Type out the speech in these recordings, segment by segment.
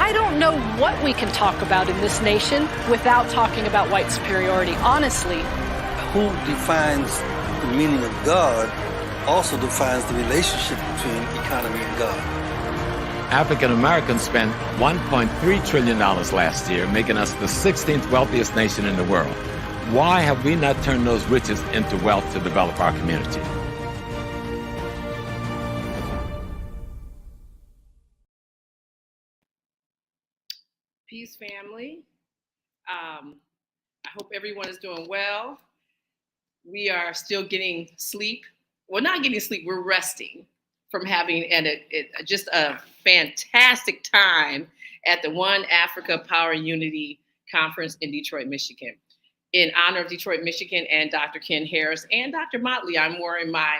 I don't know what we can talk about in this nation without talking about white superiority, honestly. Who defines the meaning of God also defines the relationship between economy and God. African Americans spent $1.3 trillion last year, making us the 16th wealthiest nation in the world. Why have we not turned those riches into wealth to develop our community? Peace, family. I hope everyone is doing well. We are still getting sleep. Well, not getting sleep, we're resting from having just a fantastic time at the One Africa Power and Unity Conference in Detroit, Michigan. In honor of Detroit, Michigan and Dr. Ken Harris and Dr. Motley, I'm wearing my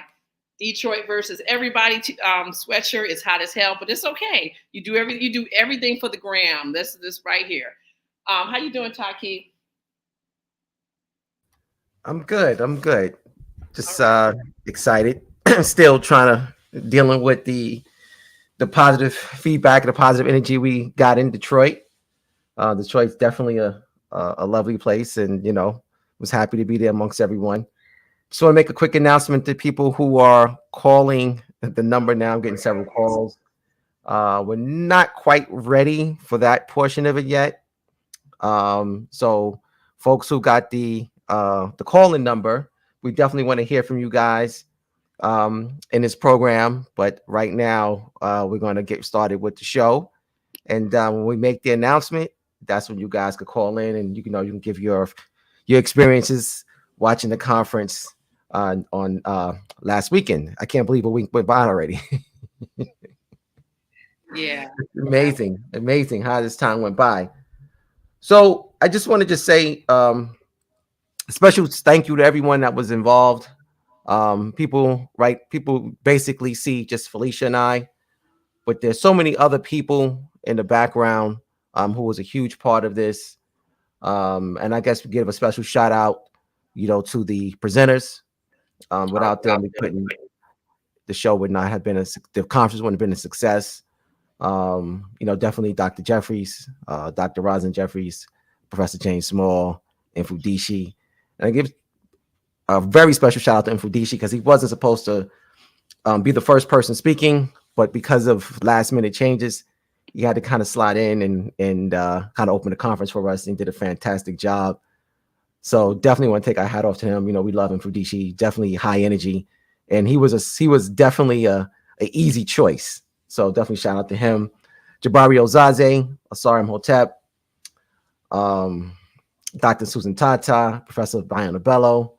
Detroit versus everybody sweatshirt. It's hot as hell, but it's okay. You do everything for the gram. This right here. How you doing, Taki? I'm good. Just excited. Still dealing with the positive feedback and the positive energy we got in Detroit. Detroit's definitely a lovely place, and was happy to be there amongst everyone. Just want to make a quick announcement to people who are calling the number now. I'm getting several calls. We're not quite ready for that portion of it yet. So folks who got the call-in number, we definitely want to hear from you guys in this program. But right now, we're going to get started with the show. And when we make the announcement, that's when you guys could call in, and you can give your experiences watching the conference on last weekend. I can't believe a week went by already. Yeah. Amazing how this time went by. So I just wanted to say a special thank you to everyone that was involved. People basically see just Felicia and I, but there's so many other people in the background who was a huge part of this. And I guess we give a special shout out, to the presenters. Without them, the show would not have been the conference wouldn't have been a success. Definitely Dr. Jeffries, Dr. Rosin Jeffries, Professor James Small, Mfudishi. And I give a very special shout out to Mfudishi because he wasn't supposed to be the first person speaking, but because of last minute changes, he had to kind of slide in and kind of open the conference for us, and did a fantastic job. So definitely want to take our hat off to him. We love Mfudishi, definitely high energy, and he was definitely a easy choice. So definitely shout out to him. Jabari Ozaze, Asar Imhotep, Dr. Susan Tata, Professor Bayana Bello,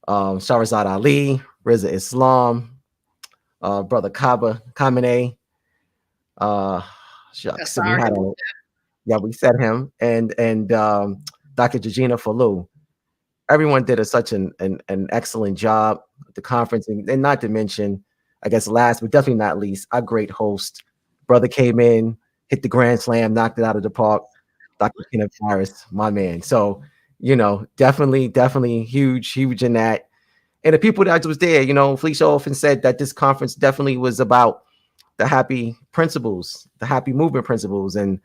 Shahrazad Ali, Riza Islam, Brother Kaba Kamene. Shucks, we said him, and Dr. Georgina Falou. Everyone did such an excellent job at the conference, and not to mention, I guess last but definitely not least, our great host, brother came in, hit the grand slam, knocked it out of the park. Dr. Kenneth Harris, my man. So, definitely huge in that. And the people that was there, Felicia often said that this conference definitely was about the HAPI principles, the HAPI movement principles, and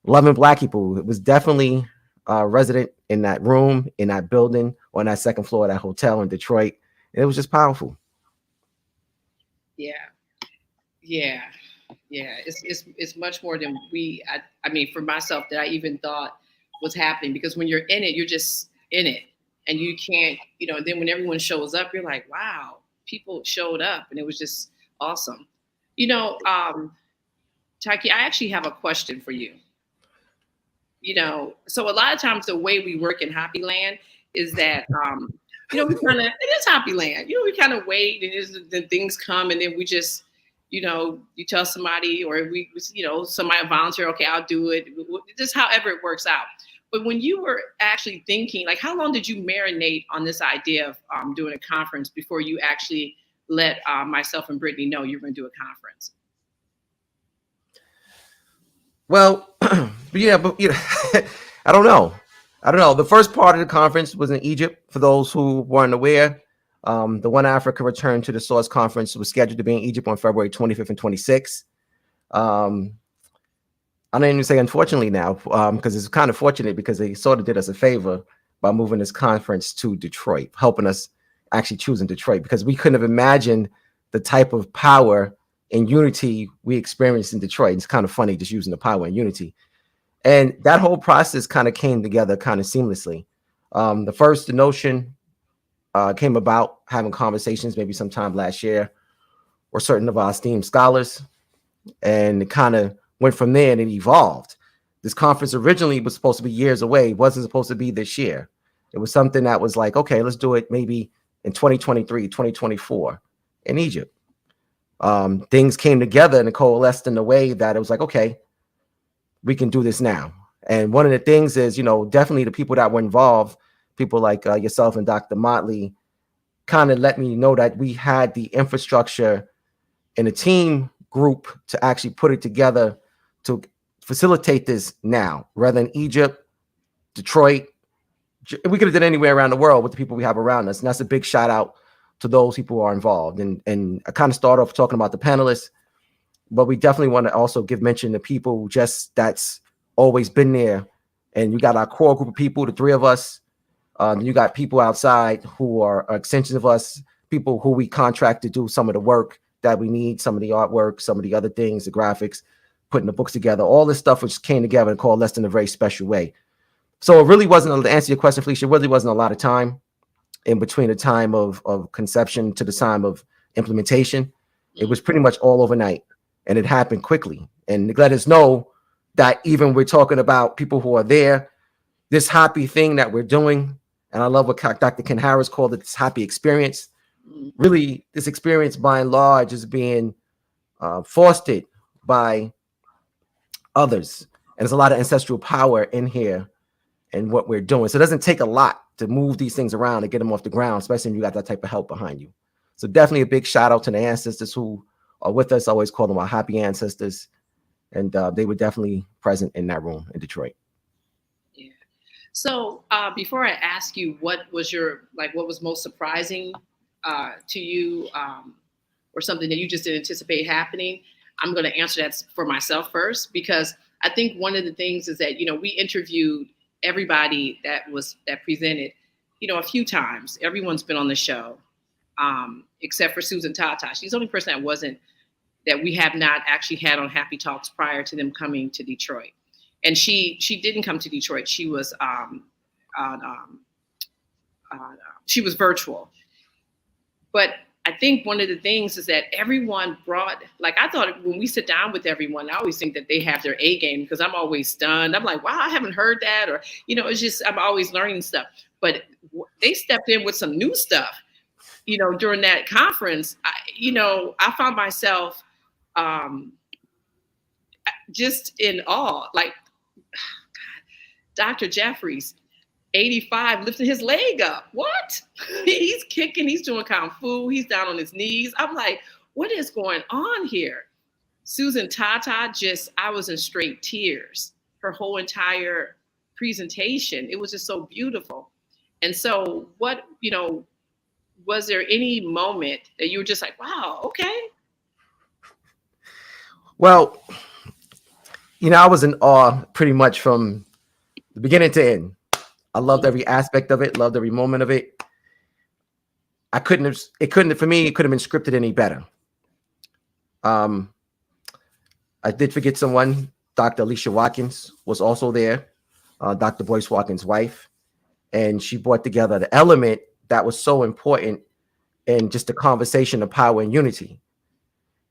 loving Black people. It was definitely resident in that room, in that building, on that second floor of that hotel in Detroit. And it was just powerful. Yeah. It's much more than I mean, for myself, that I even thought was happening, because when you're in it, you're just in it, and you can't, then when everyone shows up, you're like, wow, people showed up, and it was just awesome. Taki, I actually have a question for you. So a lot of times the way we work in HAPI land is that, it is HAPI land. We kind of wait, and then things come, and then we just, you tell somebody, or somebody volunteer, okay, I'll do it. Just however it works out. But when you were actually thinking, like, how long did you marinate on this idea of doing a conference before you actually let myself and Brittany know you're going to do a conference? Well, I don't know. The first part of the conference was in Egypt, for those who weren't aware. The One Africa Return to the Source Conference was scheduled to be in Egypt on February 25th and 26th. I don't even say unfortunately now, because it's kind of fortunate because they sort of did us a favor by moving this conference to Detroit, helping us actually choosing Detroit, because we couldn't have imagined the type of power and unity we experienced in Detroit. It's kind of funny just using the power and unity. And that whole process kind of came together kind of seamlessly. The notion came about having conversations maybe sometime last year with certain of our esteemed scholars, and it kind of went from there and it evolved. This conference originally was supposed to be years away. It wasn't supposed to be this year. It was something that was like, okay, let's do it maybe in 2023, 2024 in Egypt. Things came together and it coalesced in a way that it was like, okay, we can do this now. And one of the things is, definitely the people that were involved, people like yourself and Dr. Motley, kind of let me know that we had the infrastructure and a team group to actually put it together to facilitate this now, rather than Egypt, Detroit. We could have done anywhere around the world with the people we have around us. And that's a big shout out to those people who are involved. And I kind of start off talking about the panelists, but we definitely want to also give mention to people just that's always been there. And you got our core group of people, the three of us. You got people outside who are extensions of us, people who we contract to do some of the work that we need, some of the artwork, some of the other things, the graphics, putting the books together, all this stuff which came together and coalesced in a very special way. So it really wasn't, to answer your question, Felicia, it really wasn't a lot of time in between the time of conception to the time of implementation. It was pretty much all overnight, and it happened quickly. And let us know that even we're talking about people who are there, this HAPI thing that we're doing, and I love what Dr. Ken Harris called it, this HAPI experience. Really, this experience by and large is being fostered by others. And there's a lot of ancestral power in here and what we're doing. So it doesn't take a lot to move these things around and get them off the ground, especially when you got that type of help behind you. So definitely a big shout out to the ancestors who are with us. I always call them our happy ancestors. And they were definitely present in that room in Detroit. Yeah. So before I ask you, what was most surprising to you, or something that you just didn't anticipate happening, I'm going to answer that for myself first, because I think one of the things is that, we interviewed everybody that presented, a few times. Everyone's been on the show, except for Susan Tata. She's the only person that we have not actually had on Happy Talks prior to them coming to Detroit. And she didn't come to Detroit. She was she was virtual. But I think one of the things is that everyone brought, I thought when we sit down with everyone, I always think that they have their A game, because I'm always stunned. I'm like, wow, I haven't heard that. Or, it's just, I'm always learning stuff. But they stepped in with some new stuff, during that conference. I found myself just in awe. Like, Dr. Jeffries, 85, lifting his leg up. What? He's kicking, he's doing kung fu, he's down on his knees. I'm like, what is going on here? Susan Tata, I was in straight tears. Her whole entire presentation, it was just so beautiful. And so was there any moment that you were just like, wow, okay? Well, I was in awe pretty much from the beginning to end. I loved every aspect of it, loved every moment of it. For me, it couldn't have been scripted any better. I did forget someone. Dr. Alicia Watkins was also there, Dr. Boyce Watkins' wife. And she brought together the element that was so important in just the conversation of power and unity.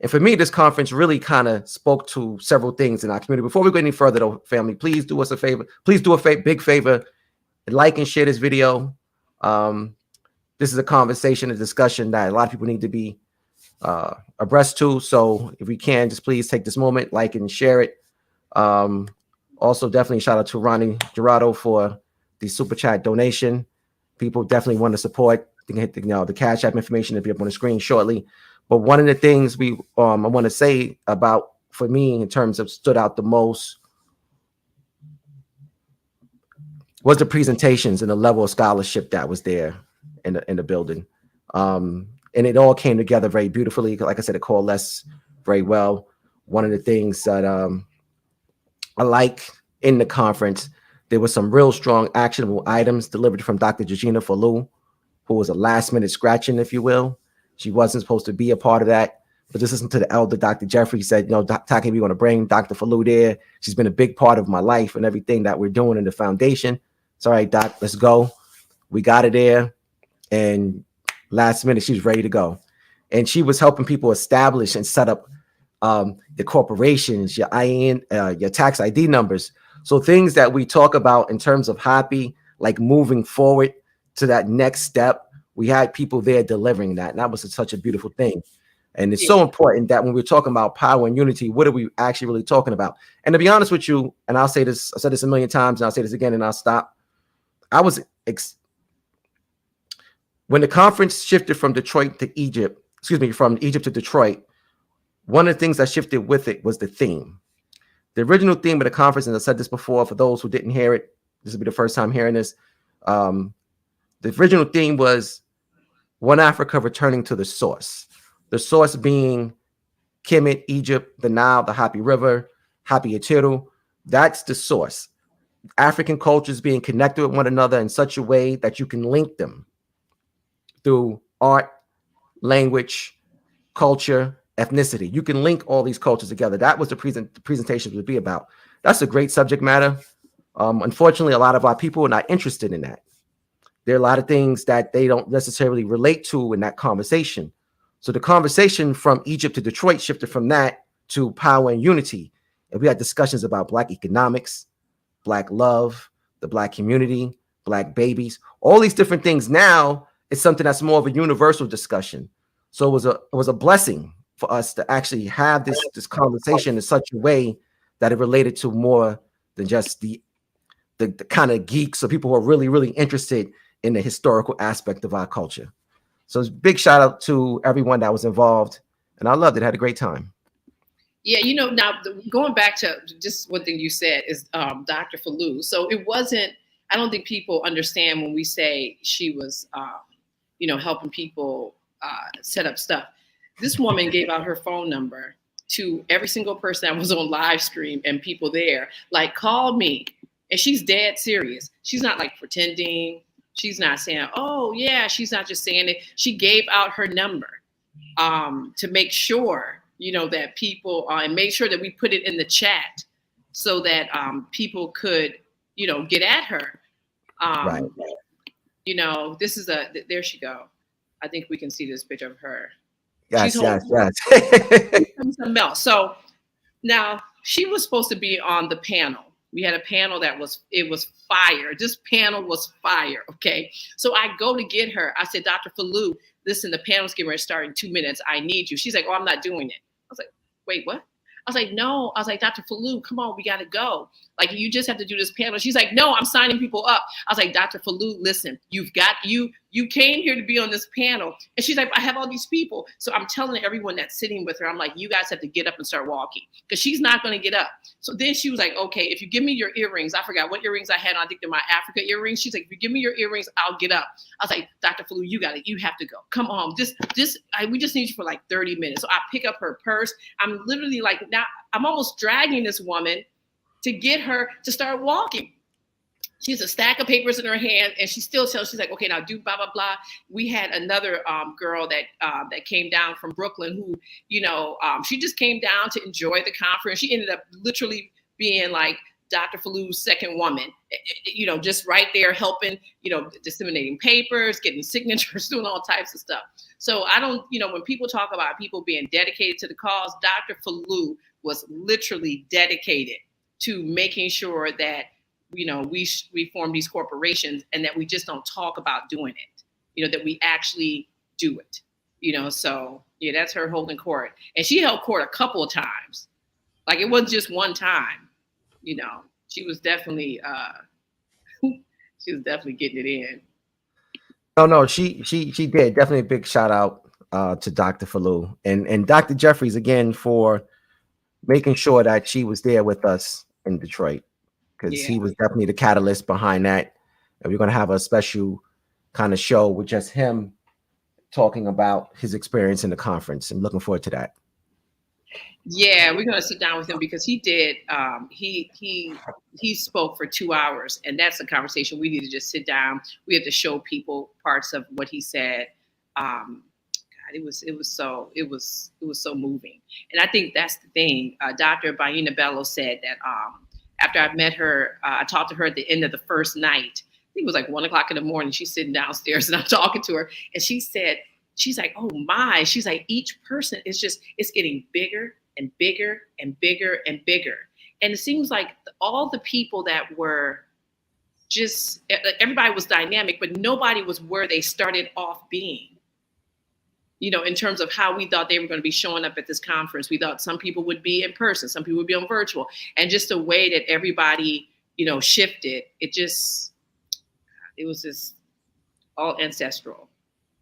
And for me, this conference really kind of spoke to several things in our community. Before we go any further, though, family, please do us a favor. Please do a big favor. Like and share this video. This is a conversation, a discussion that a lot of people need to be abreast to. So if we can, just please take this moment, like and share it. Also, definitely shout out to Ronnie Gerardo for the super chat donation. People definitely want to support. You can hit the Cash App information to be up on the screen shortly. But one of the things I want to say about, for me, in terms of stood out the most, was the presentations and the level of scholarship that was there in the building. And it all came together very beautifully. Like I said, it coalesced very well. One of the things that alike in the conference. There were some real strong actionable items delivered from Dr. Georgina Falou, who was a last minute scratching, if you will. She wasn't supposed to be a part of that. But just listen to the elder, Dr. Jeffrey said, you know, Taki, we want to bring Dr. Falou there. She's been a big part of my life and everything that we're doing in the foundation. It's all right, Doc, let's go. We got her there. And last minute, she was ready to go. And she was helping people establish and set up the corporations, your IN, your tax ID numbers. So things that we talk about in terms of HAPI, like moving forward to that next step, we had people there delivering that. And that was such a beautiful thing. And it's so important that when we're talking about power and unity, what are we actually really talking about? And to be honest with you, and I'll say this, I've said this a million times, and I'll say this again, and I'll stop. When the conference shifted from Detroit to Egypt, from Egypt to Detroit, one of the things that shifted with it was the theme. The original theme of the conference, and I said this before, for those who didn't hear it, this will be the first time hearing this. The original theme was One Africa returning to the source. The source being Kemet, Egypt, the Nile, the Hapi River, Hapi Atiru. That's the source. African cultures being connected with one another in such a way that you can link them through art, language, culture, ethnicity. You can link all these cultures together. That was the presentation would be about. That's a great subject matter. Unfortunately, a lot of our people are not interested in that. There are a lot of things that they don't necessarily relate to in that conversation. So the conversation from Egypt to Detroit shifted from that to power and unity. And we had discussions about Black economics, Black love, the Black community, Black babies, all these different things. Now it's something that's more of a universal discussion. So it was a blessing for us to actually have this conversation in such a way that it related to more than just the kind of geeks or people who are really, really interested in the historical aspect of our culture. So it's a big shout out to everyone that was involved, and I loved it. Had a great time. Yeah, you know, now going back to just one thing you said is Dr. Falou. So it wasn't, I don't think people understand when we say she was, helping people set up stuff. This woman gave out her phone number to every single person that was on live stream and people there, like, call me. And she's dead serious. She's not like pretending. She's not saying, oh, yeah, she's not just saying it. She gave out her number to make sure, that people and make sure that we put it in the chat so that people could, get at her. Right. This is there she go. I think we can see this picture of her. Yes. Something else. So now she was supposed to be on the panel. We had a panel that was fire. This panel was fire. Okay. So I go to get her. I said, Dr. Falou, listen, the panel's getting ready to start in 2 minutes. I need you. She's like, oh, I'm not doing it. I was like, wait, what? I was like, no. I was like, Dr. Falou, come on, we got to go. Like, you just have to do this panel. She's like, no, I'm signing people up. I was like, Dr. Falou, listen, you came here to be on this panel. And she's like, I have all these people. So I'm telling everyone that's sitting with her, I'm like, you guys have to get up and start walking because she's not going to get up. So then she was like, okay, if you give me your earrings, I forgot what earrings I had on. I think they're my Africa earrings. She's like, if you give me your earrings, I'll get up. I was like, Dr. Falou, you got it. You have to go. Come on. We just need you for like 30 minutes. So I pick up her purse. I'm literally like, now I'm almost dragging this woman to get her to start walking. She has a stack of papers in her hand, and she still tells, she's like, okay, now do blah, blah, blah. We had another girl that came down from Brooklyn who, she just came down to enjoy the conference. She ended up literally being like Dr. Falou's second woman, just right there helping, disseminating papers, getting signatures, doing all types of stuff. So I don't, when people talk about people being dedicated to the cause, Dr. Falou was literally dedicated to making sure that, we form these corporations and that we just don't talk about doing it, that we actually do it, so yeah, that's her holding court. And she held court a couple of times. Like, it wasn't just one time, she was definitely, getting it in. No, she did. Definitely a big shout out to Dr. Falou and Dr. Jeffries again for making sure that she was there with us in Detroit, because he was definitely the catalyst behind that. And we're going to have a special kind of show with just him talking about his experience in the conference. I'm looking forward to that. Yeah, we're gonna sit down with him because he did. He spoke for 2 hours, and that's a conversation we need to just sit down. We have to show people parts of what he said. God, it was so moving, and I think that's the thing. Dr. Baina Bello said that after I met her, I talked to her at the end of the first night. I think it was like 1 o'clock in the morning. She's sitting downstairs, and I'm talking to her, and she said, she's like, oh my, she's like, each person is just, it's getting bigger and bigger and bigger and bigger. And it seems like all the people that were just, everybody was dynamic, but nobody was where they started off being. You know, in terms of how we thought they were going to be showing up at this conference. We thought some people would be in person, some people would be on virtual. And just the way that everybody, you know, shifted, it was just all ancestral.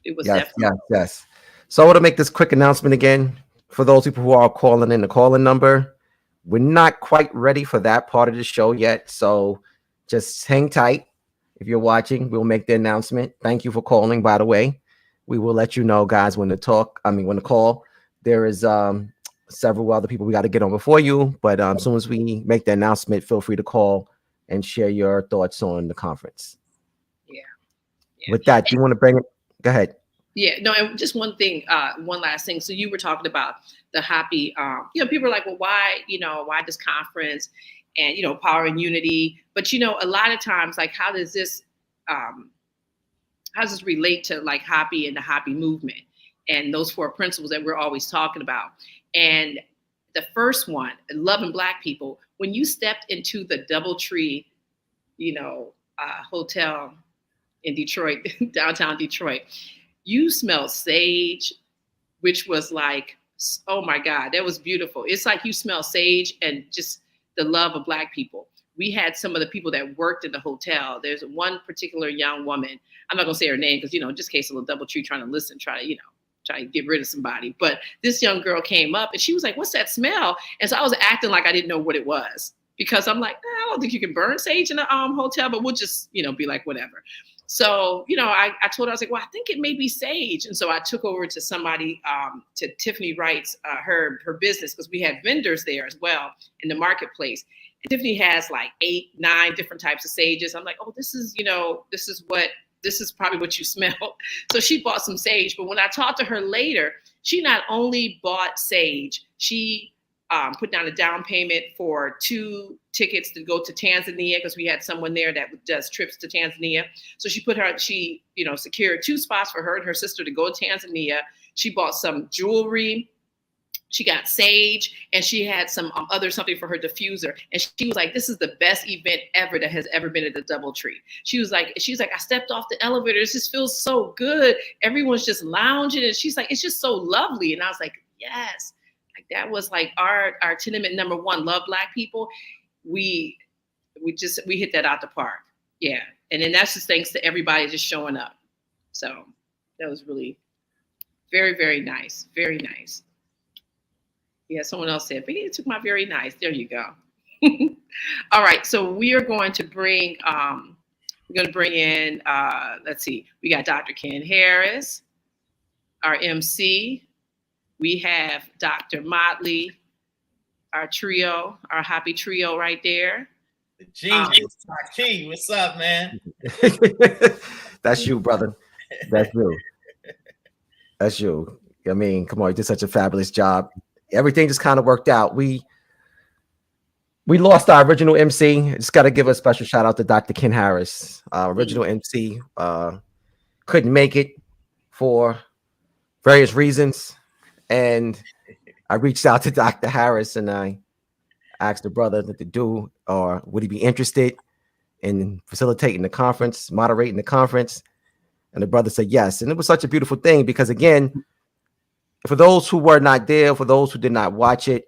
It was definitely. Yes. So I want to make this quick announcement again for those people who are calling in the call-in number. We're not quite ready for that part of the show yet, so just hang tight. If you're watching, we'll make the announcement. Thank you for calling, by the way. We will let you know, guys, when to call. There is several other people we got to get on before you, but as soon as we make the announcement, feel free to call and share your thoughts on the conference. Yeah. With that, do you want to bring it? Go ahead. Yeah, no, and just one thing, one last thing. So you were talking about the HAPI, you know, people are like, well, why this conference and, you know, power and unity? But, you know, a lot of times, like, how does this relate to like HAPI and the HAPI movement and those 4 principles that we're always talking about? And the first one, loving Black people, when you stepped into the DoubleTree, you know, hotel in Detroit, downtown Detroit, you smelled sage, which was like, oh my God, that was beautiful. It's like you smell sage and just the love of Black people. We had some of the people that worked in the hotel. There's one particular young woman. I'm not gonna say her name because, you know, just in case a little DoubleTree trying to listen, try to get rid of somebody. But this young girl came up and she was like, what's that smell? And so I was acting like I didn't know what it was because I'm like, I don't think you can burn sage in a hotel, but we'll just, you know, be like, whatever. So, you know, I told her, I was like, well, I think it may be sage. And so I took over to somebody, to Tiffany Wright's, her business, because we had vendors there as well in the marketplace. And Tiffany has like 8, 9 different types of sages. I'm like, oh, this is probably what you smell. So she bought some sage. But when I talked to her later, she not only bought sage, she put down a down payment for 2 tickets to go to Tanzania because we had someone there that does trips to Tanzania. So she secured 2 spots for her and her sister to go to Tanzania. She bought some jewelry. She got sage, and she had some something for her diffuser. And she was like, this is the best event ever that has ever been at the DoubleTree. She's like, I stepped off the elevator. This just feels so good. Everyone's just lounging. And she's like, it's just so lovely. And I was like, yes. Like that was like our tenement number 1, love Black people. We hit that out the park. Yeah. And then that's just thanks to everybody just showing up. So that was really very, very nice. Very nice. Yeah, someone else said, but he took my very nice. There you go. All right, so we are going to bring in, let's see, we got Dr. Ken Harris, our MC. We have Dr. Motley, our trio, our HAPI trio right there. The genius, King, what's up, man? That's you, brother. That's you. That's you. I mean, come on, you did such a fabulous job. Everything just kind of worked out. We lost our original MC. Just got to give a special shout out to Dr. Ken Harris. Our original MC couldn't make it for various reasons. And I reached out to Dr. Harris and I asked the brother what to do, or would he be interested in facilitating the conference, moderating the conference? And the brother said yes. And it was such a beautiful thing because, again, for those who were not there, for those who did not watch it,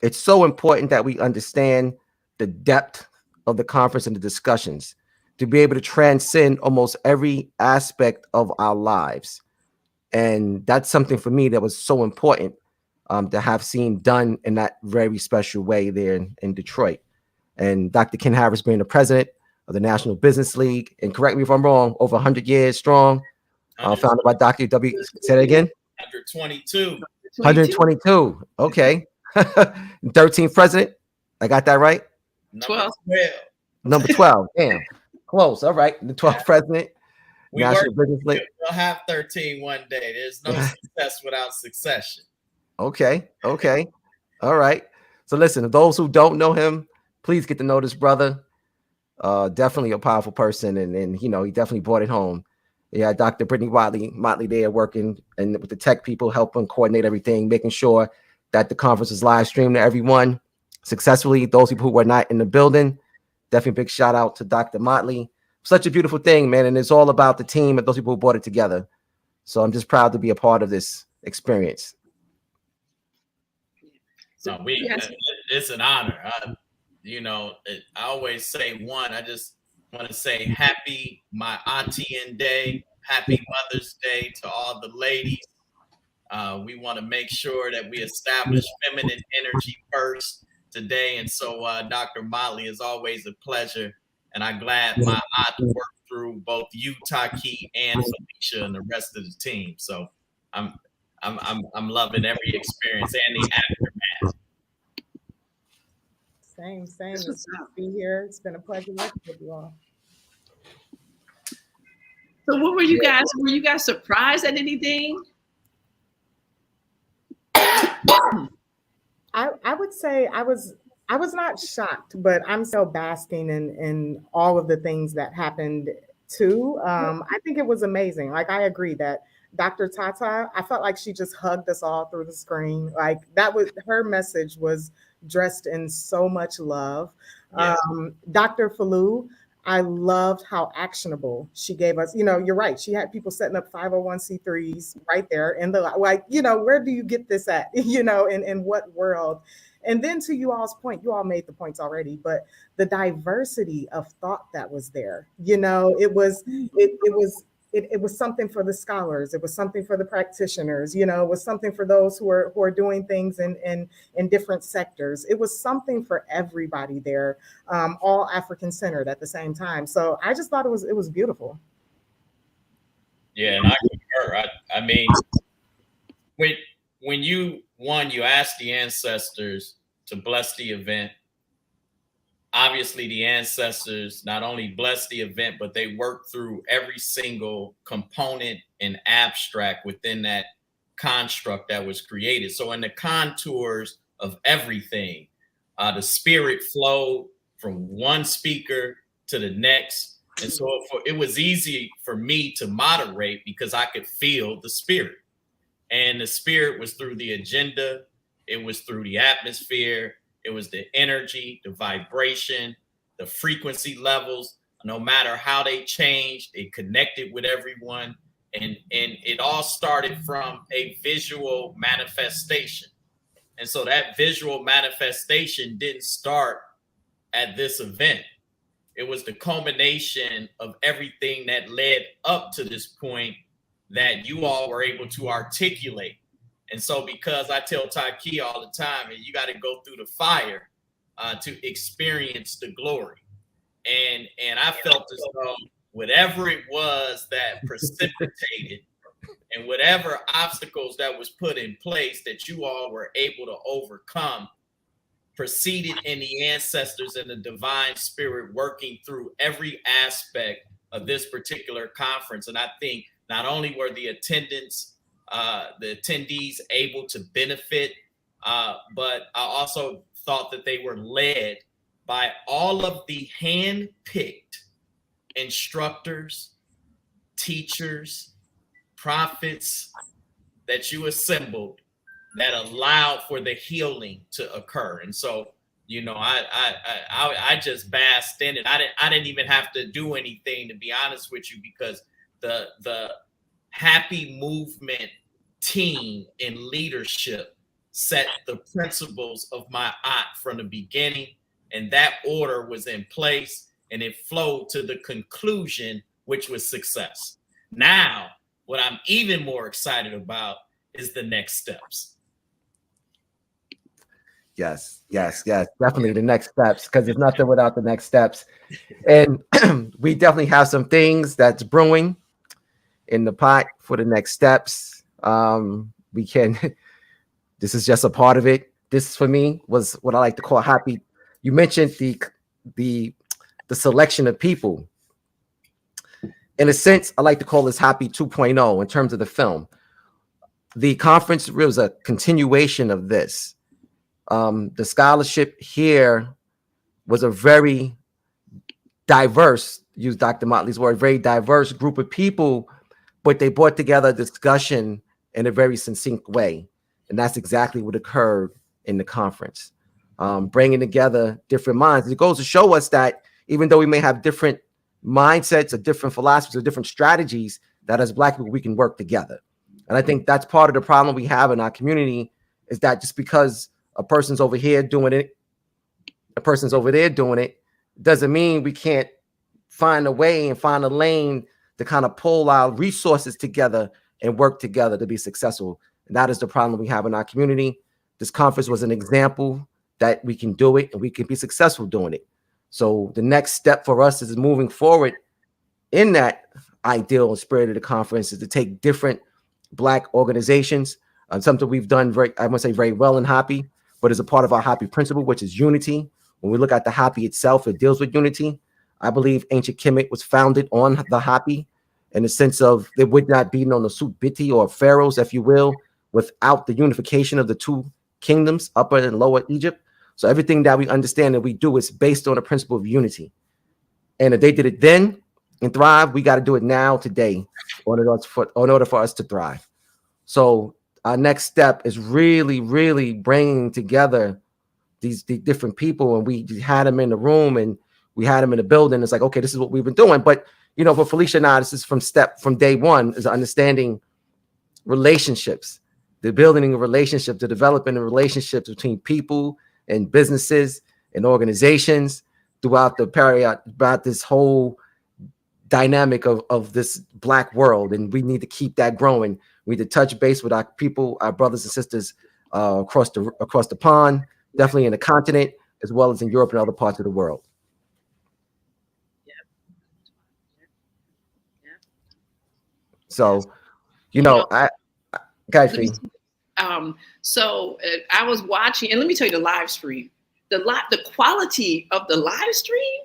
it's so important that we understand the depth of the conference and the discussions to be able to transcend almost every aspect of our lives. And that's something for me that was so important to have seen done in that very special way there in Detroit. And Dr. Ken Harris being the president of the National Business League, and correct me if I'm wrong, over 100 years strong, founded by Dr. W. Say that again? 122. 122. Okay. 13th president. I got that right? Number 12. Number 12. Damn. Close. All right. The 12th president. National Business Link. We'll have 13 one day. There's no success without succession. Okay. Okay. All right. So listen, those who don't know him, please get to know this brother. Definitely a powerful person, and you know, he definitely brought it home. Yeah, Dr. Brittany Motley there working and with the tech people, helping coordinate everything, making sure that the conference is live streamed to everyone successfully. Those people who were not in the building, definitely big shout out to Dr. Motley. Such a beautiful thing, man, and it's all about the team and those people who brought it together. So I'm just proud to be a part of this experience. So it's an honor. You know, I always say I just want to say happy my Auntie Day, happy Mother's Day to all the ladies. We want to make sure that we establish feminine energy first today. And so Dr. Motley is always a pleasure. And I'm glad my aunt worked through both you, Taki, and Felicia and the rest of the team. So I'm loving every experience and the aftermath. Same. It's good to be here. It's been a pleasure working with you all. So what were you guys? Were you guys surprised at anything? I would say I was not shocked, but I'm still basking in all of the things that happened too. I think it was amazing. Like, I agree that Dr. Tata, I felt like she just hugged us all through the screen. Like, that was her message, was dressed in so much love. Yes. Dr. Falou, I loved how actionable she gave us. You know, you're right. She had people setting up 501c3s right there in the, like, you know, where do you get this at? You know, in what world? And then to you all's point, you all made the points already, but the diversity of thought that was there, you know, it was something for the scholars. It was something for the practitioners. You know, it was something for those who are doing things in different sectors. It was something for everybody there, all African centered at the same time. So I just thought it was beautiful. Yeah, and I concur. I mean, when you ask the ancestors to bless the event. Obviously, the ancestors not only blessed the event, but they worked through every single component and abstract within that construct that was created. So in the contours of everything, the spirit flowed from one speaker to the next. And so it was easy for me to moderate because I could feel the spirit. And the spirit was through the agenda. It was through the atmosphere. It was the energy, the vibration, the frequency levels. No matter how they changed, it connected with everyone. And it all started from a visual manifestation. And so that visual manifestation didn't start at this event. It was the culmination of everything that led up to this point that you all were able to articulate. And so because I tell Taki all the time, and you got to go through the fire to experience the glory. And I felt as though whatever it was that precipitated and whatever obstacles that was put in place that you all were able to overcome proceeded in the ancestors and the divine spirit working through every aspect of this particular conference. And I think not only were the attendees able to benefit, but I also thought that they were led by all of the hand-picked instructors, teachers, prophets that you assembled that allowed for the healing to occur. And so, you know, I just basked in it. I didn't even have to do anything, to be honest with you, because the HAPI movement team in leadership set the principles of my aunt from the beginning, and that order was in place, and it flowed to the conclusion, which was success. Now, what I'm even more excited about is the next steps. Yes, definitely the next steps, because there's nothing without the next steps. And we definitely have some things that's brewing in the pot for the next steps. We can This is just a part of it. This for me was what I like to call HAPI. You mentioned the selection of people. In a sense, I like to call this HAPI 2.0 in terms of the film. The conference was a continuation of this. The scholarship here was a very diverse, use Dr. Motley's word, very diverse group of people, but they brought together a discussion in a very succinct way. And that's exactly what occurred in the conference. Bringing together different minds. It goes to show us that even though we may have different mindsets or different philosophies or different strategies, that as Black people, we can work together. And I think that's part of the problem we have in our community, is that just because a person's over here doing it, a person's over there doing it, doesn't mean we can't find a way and find a lane to kind of pull our resources together and work together to be successful. And that is the problem we have in our community. This conference was an example that we can do it and we can be successful doing it. So the next step for us is moving forward in that ideal and spirit of the conference is to take different Black organizations, something we've done very, I want to say very well in HAPI, but as a part of our HAPI principle, which is unity. When we look at the HAPI itself, it deals with unity. I believe ancient Kemet was founded on the HAPI in the sense of there would not be no Nasut-Biti or pharaohs, if you will, without the unification of the two kingdoms, Upper and Lower Egypt. So everything that we understand and we do is based on the principle of unity. And if they did it then and thrive, we got to do it now, today, in order for us to thrive. So our next step is really, really bringing together these different people, and we had them in the room and we had them in the building. It's like, okay, this is what we've been doing. But you know, for Felicia and I, this is from day one, is understanding relationships, the building of relationships, the developing of relationships between people and businesses and organizations throughout the period, about this whole dynamic of this Black world. And we need to keep that growing. We need to touch base with our people, our brothers and sisters across the pond, definitely in the continent, as well as in Europe and other parts of the world. So, you know, so I was watching, and let me tell you the live stream. The quality of the live stream,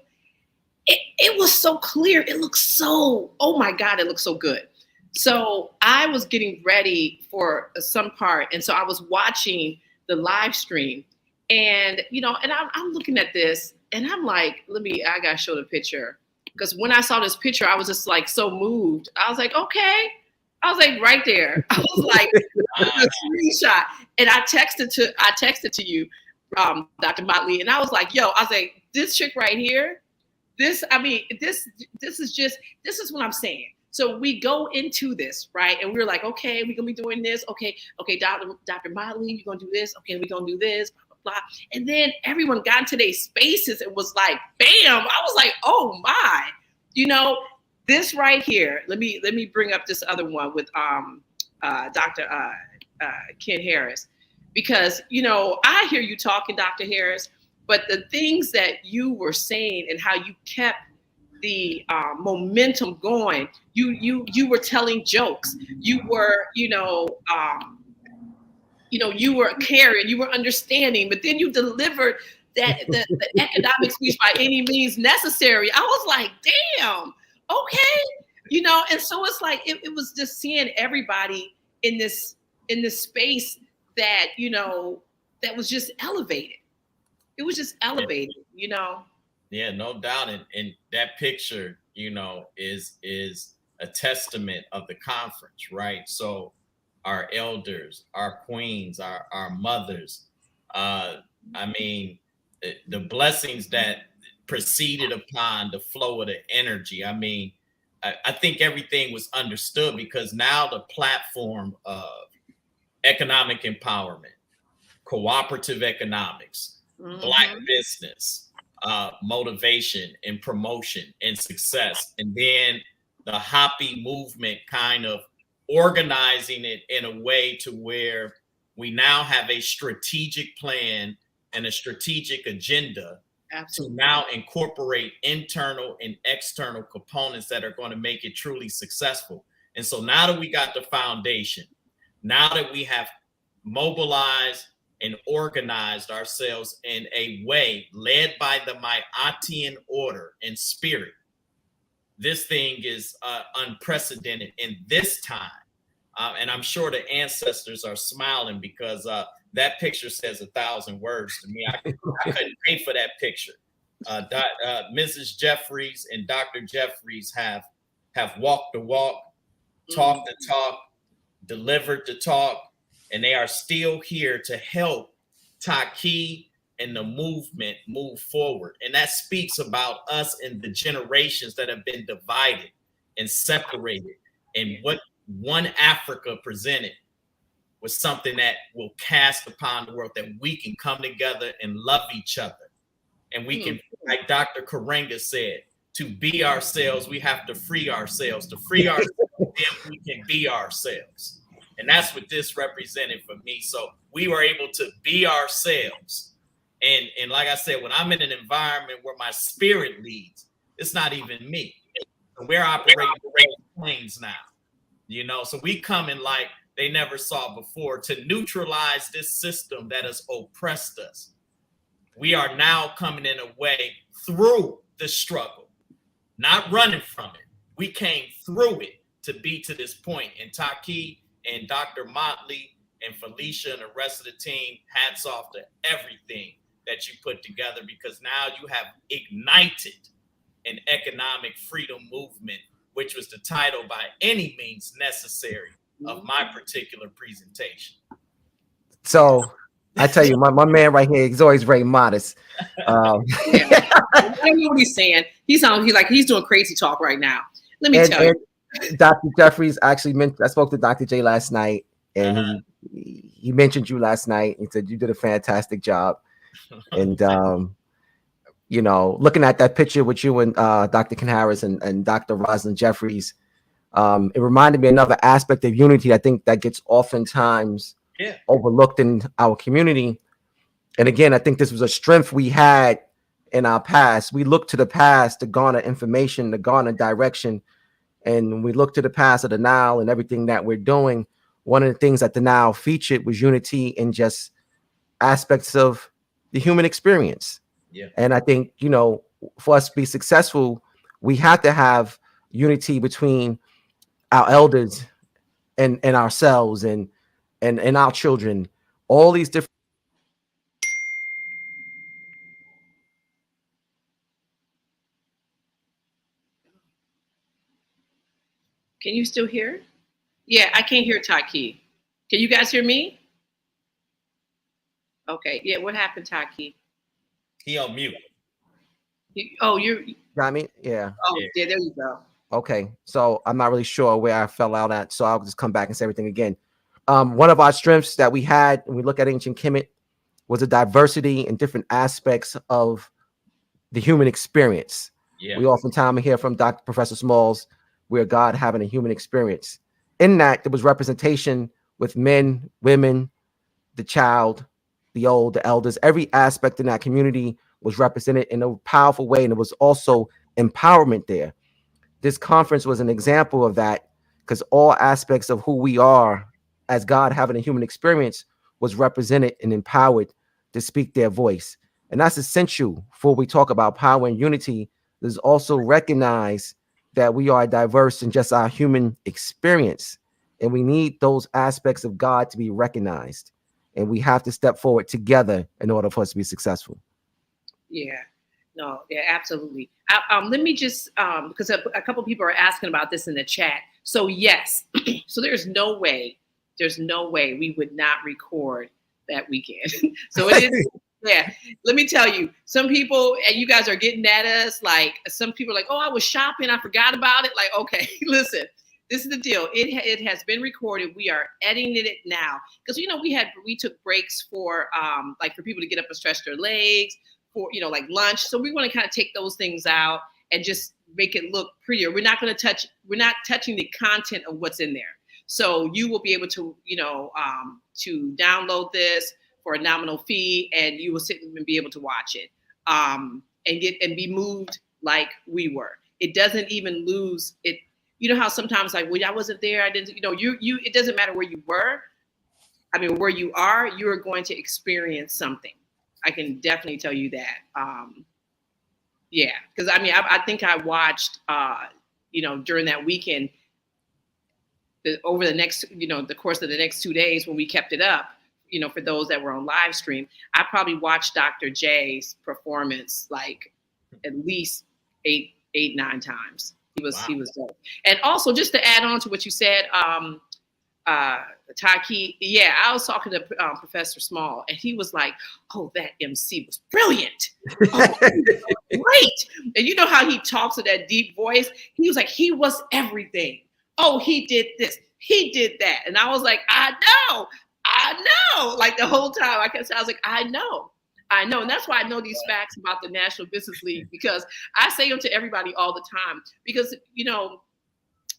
it was so clear. It looked so, oh my God, it looked so good. So I was getting ready for some part, and so I was watching the live stream, and you know, and I'm looking at this, and I'm like, I gotta show the picture, because when I saw this picture, I was just like so moved. I was like, okay. I was like right there. I was like a screenshot, and I texted to you, Dr. Motley, and I was like, yo, I was like, this chick right here, this is what I'm saying. So we go into this, right? And we were like, okay, we're gonna be doing this. Okay, Dr. Motley, you're gonna do this. Okay, we're gonna do this, blah, blah, blah. And then everyone got into their spaces. It was like, bam! I was like, oh my, you know, this right here. Let me bring up this other one with Dr. Ken Harris, because you know, I hear you talking, Dr. Harris, but the things that you were saying and how you kept the momentum going. You were telling jokes. You were, you were caring. You were understanding. But then you delivered the economic speech by any means necessary. I was like, damn, okay, you know. And so it's like it was just seeing everybody in this space that, you know, that was just elevated. It was just elevated, you know. Yeah, no doubt. And that picture, you know, is a testament of the conference, right? So our elders, our queens, our mothers, I mean, the blessings that proceeded upon the flow of the energy. I mean, I think everything was understood, because now the platform of economic empowerment, cooperative economics, Black business, motivation and promotion and success, and then the HAPI movement kind of organizing it in a way to where we now have a strategic plan and a strategic agenda. Absolutely. To now incorporate internal and external components that are going to make it truly successful. And so now that we got the foundation, now that we have mobilized and organized ourselves in a way led by the Ma'atian order and spirit. This thing is unprecedented in this time. And I'm sure the ancestors are smiling because that picture says 1,000 words to me. I couldn't pay for that picture. Mrs. Jeffries and Dr. Jeffries have walked the walk, talked the talk, delivered the talk, and they are still here to help Taki and the movement move forward. And that speaks about us and the generations that have been divided and separated. And what one Africa presented was something that will cast upon the world, that we can come together and love each other. And we can, like Dr. Karenga said, to be ourselves, we have to free ourselves. To free ourselves, then we can be ourselves. And that's what this represented for me. So we were able to be ourselves. And like I said, when I'm in an environment where my spirit leads, it's not even me. We're operating planes now, you know, so we come in like they never saw before to neutralize this system that has oppressed us. We are now coming in a way through the struggle, not running from it. We came through it to be to this point. And Taki and Dr. Motley and Felicia and the rest of the team, hats off to everything that you put together, because now you have ignited an economic freedom movement, which was the title by any means necessary of my particular presentation. So I tell you, my man right here, he's always very modest. I don't know what he's saying. He's doing crazy talk right now. Let me tell you. Dr. Jeffries actually mentioned, I spoke to Dr. J last night, and he mentioned you last night. He said you did a fantastic job. And you know, looking at that picture with you and Dr. Ken Harris and Dr. Rosalind Jeffries, it reminded me another aspect of unity I think that gets oftentimes overlooked in our community. And again, I think this was a strength we had in our past. We look to the past to garner information, to garner direction. And we look to the past of the Nile and everything that we're doing. One of the things that the Nile featured was unity in just aspects of the human experience. Yeah. And I think, you know, for us to be successful, we have to have unity between our elders and ourselves and our children, all these different. Can you still hear? Yeah, I can't hear Taki. Can you guys hear me? Okay. Yeah, what happened, Taki? He on mute. You Got me? Yeah. Oh, yeah, there you go. Okay. So I'm not really sure where I fell out at. So I'll just come back and say everything again. One of our strengths that we had when we look at ancient Kemet was a diversity in different aspects of the human experience. Yeah. We oftentimes hear from Professor Smalls, where God having a human experience. In that, there was representation with men, women, the child, the old, the elders. Every aspect in that community was represented in a powerful way, and there was also empowerment there. This conference was an example of that, because all aspects of who we are as God having a human experience was represented and empowered to speak their voice. And that's essential for we talk about power and unity. There's also recognize that we are diverse in just our human experience, and we need those aspects of God to be recognized, and we have to step forward together in order for us to be successful. Yeah, no, yeah, absolutely. Let me just, because a couple people are asking about this in the chat. So yes, so there's no way we would not record that weekend. So it is. Yeah, let me tell you, some people, and you guys are getting at us, like some people are like, oh, I was shopping, I forgot about it. Like, okay, listen, this is the deal. It has been recorded. We are editing it now. Because, you know, we took breaks for, like for people to get up and stretch their legs, for, you know, like lunch. So we want to kind of take those things out and just make it look prettier. We're not touching the content of what's in there. So you will be able to, you know, to download this for a nominal fee, and you will sit and be able to watch it, and be moved like we were. It doesn't even lose it. You know how sometimes like, well, I wasn't there, I didn't, you know, you it doesn't matter where you were. I mean, where you are going to experience something. I can definitely tell you that. Yeah, because I mean, I think I watched, during that weekend, over the next, the course of the next 2 days when we kept it up, for those that were on live stream, I probably watched Dr. J's performance like at least eight, 9 times. He was dope. And also, just to add on to what you said, Taki, yeah, I was talking to Professor Small, and he was like, "Oh, that MC was brilliant, oh, great." And you know how he talks with that deep voice? He was like, "He was everything. Oh, he did this, he did that," and I was like, "I know." Like the whole time, I was like, "I know," and that's why I know these facts about the National Business League, because I say them to everybody all the time. Because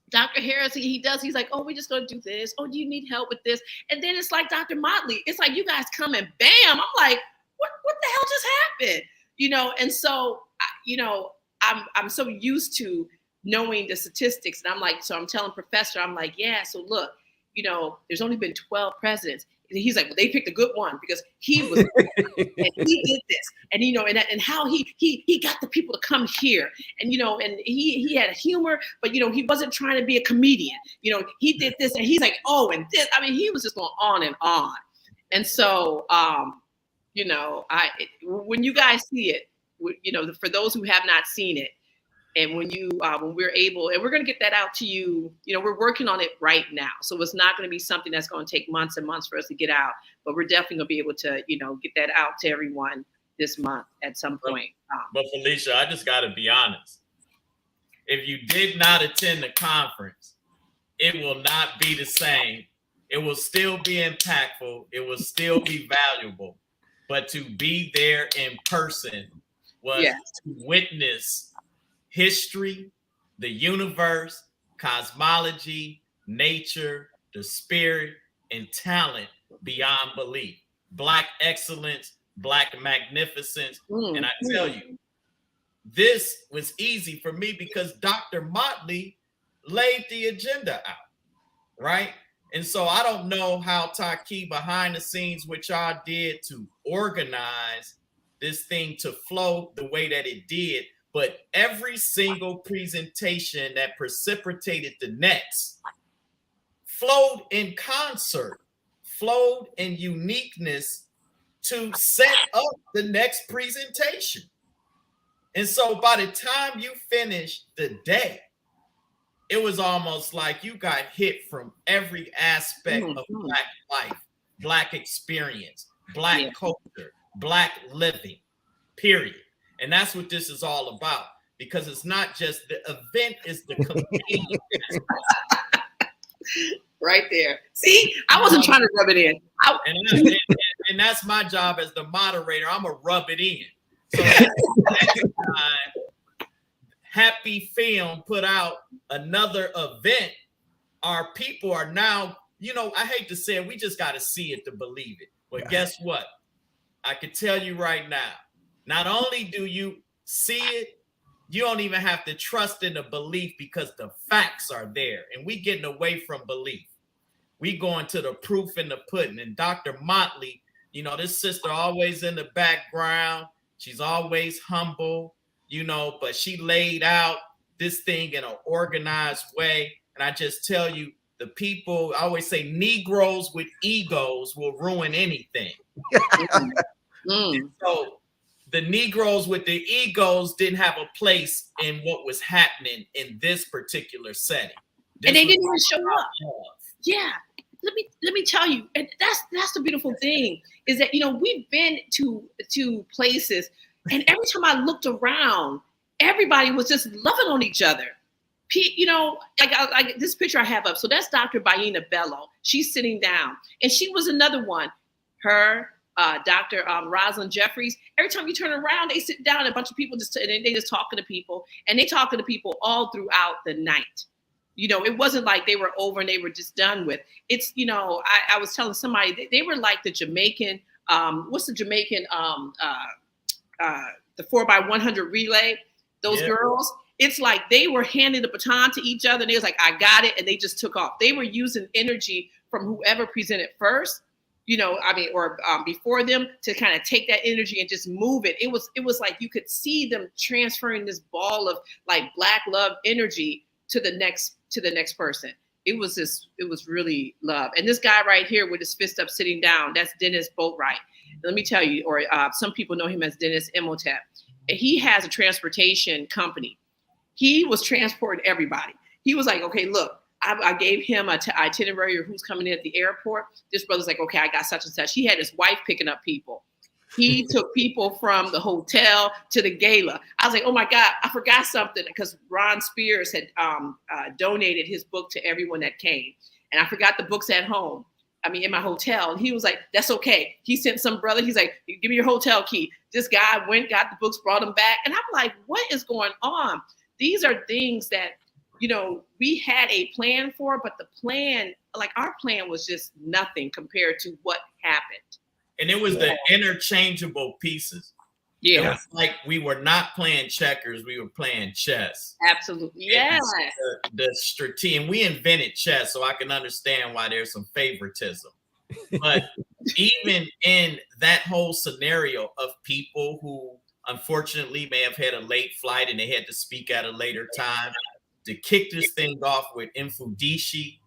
Dr. Harris, he's like, "Oh, we're just going to do this. Oh, do you need help with this?" And then it's like Dr. Motley. It's like you guys come and bam. I'm like, what the hell just happened? And so, I'm so used to knowing the statistics. And I'm like, so I'm telling Professor, I'm like, yeah, so look, there's only been 12 presidents. And he's like, well, they picked a good one because he was, and he did this, and how he got the people to come here, and and he had humor, but he wasn't trying to be a comedian. He did this, and he's like, oh, and this. I mean, he was just going on and on, and so when you guys see it, for those who have not seen it. And when we're able, and we're going to get that out to you, we're working on it right now. So it's not going to be something that's going to take months and months for us to get out, but we're definitely going to be able to, get that out to everyone this month at some point. But Felicia, I just got to be honest. If you did not attend the conference, it will not be the same. It will still be impactful. It will still be valuable. But to be there in person was to witness history, the universe, cosmology, nature, the spirit, and talent beyond belief. Black excellence, Black magnificence. And I tell you, this was easy for me because Dr. Motley laid the agenda out, right? And so I don't know how Taki behind the scenes, which y'all did to organize this thing to flow the way that it did. But every single presentation that precipitated the next flowed in concert, flowed in uniqueness to set up the next presentation. And so by the time you finished the day, it was almost like you got hit from every aspect of Black life, Black experience, Black culture, Black living, period. And that's what this is all about, because it's not just the event, it's the community. Right there. See, I wasn't trying to rub it in. And that's my job as the moderator. I'm going to rub it in. So next time HAPI put out another event, our people are now, I hate to say it, we just got to see it to believe it. But guess what? I can tell you right now, not only do you see it, you don't even have to trust in the belief because the facts are there. And we getting away from belief. We going to the proof in the pudding. And Dr. Motley, this sister always in the background. She's always humble, but she laid out this thing in an organized way. And I just tell you, the people, I always say Negroes with egos will ruin anything. So the Negroes with the egos didn't have a place in what was happening in this particular setting. And they didn't even show up. Yeah. Let me tell you, and that's the beautiful thing is that we've been to places, and every time I looked around, everybody was just loving on each other. Like this picture I have up. So that's Dr. Baina Bello. She's sitting down, and she was another one. Her, Dr. Rosalind Jeffries. Every time you turn around, they sit down. And a bunch of people they just talking to people, and they talking to people all throughout the night. It wasn't like they were over and they were just done with. It's I was telling somebody they were like the Jamaican. What's the Jamaican? The 4x100 relay. Those girls. It's like they were handing the baton to each other, and they was like, "I got it," and they just took off. They were using energy from whoever presented first. you know, I mean, or before them, to kind of take that energy and just move it. It was like you could see them transferring this ball of like Black love energy to the next person. It was really love. And this guy right here with his fist up sitting down, that's Dennis Boatwright. Let me tell you, or some people know him as Dennis Imhotep. He has a transportation company. He was transporting everybody. He was like, okay, look, I gave him an itinerary of who's coming in at the airport. This brother's like, okay, I got such and such. He had his wife picking up people. He took people from the hotel to the gala. I was like, oh my God, I forgot something, because Ron Spears had donated his book to everyone that came. And I forgot the books at home. I mean, in my hotel. And he was like, that's okay. He sent some brother. He's like, give me your hotel key. This guy went, got the books, brought them back. And I'm like, what is going on? These are things that, you know, we had a plan for, but the plan, like our plan was just nothing compared to what happened. And it was the interchangeable pieces. Yeah. It was like we were not playing checkers, we were playing chess. Absolutely. Yeah. The strategy, and we invented chess, so I can understand why there's some favoritism. But even in that whole scenario of people who unfortunately may have had a late flight and they had to speak at a later time, to kick this thing off with Mfudishi,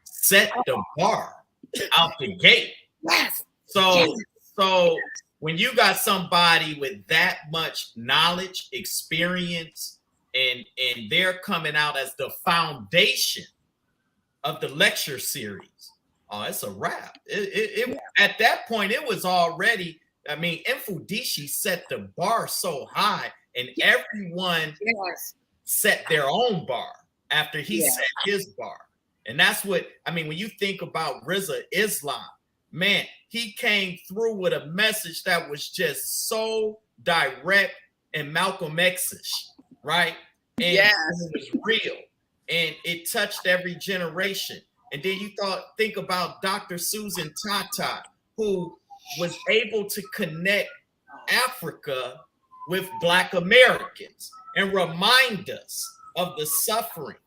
set the bar out the gate. Yes. So when you got somebody with that much knowledge, experience, and they're coming out as the foundation of the lecture series, oh, it's a wrap. At that point, it was already, I mean, Mfudishi set the bar so high, and everyone set their own bar after he set his bar. And that's what, I mean, when you think about Rizza Islam, man, he came through with a message that was just so direct and Malcolm X-ish, right? And it was real, and it touched every generation. And then you think about Dr. Susan Tata, who was able to connect Africa with Black Americans and remind us of the suffering,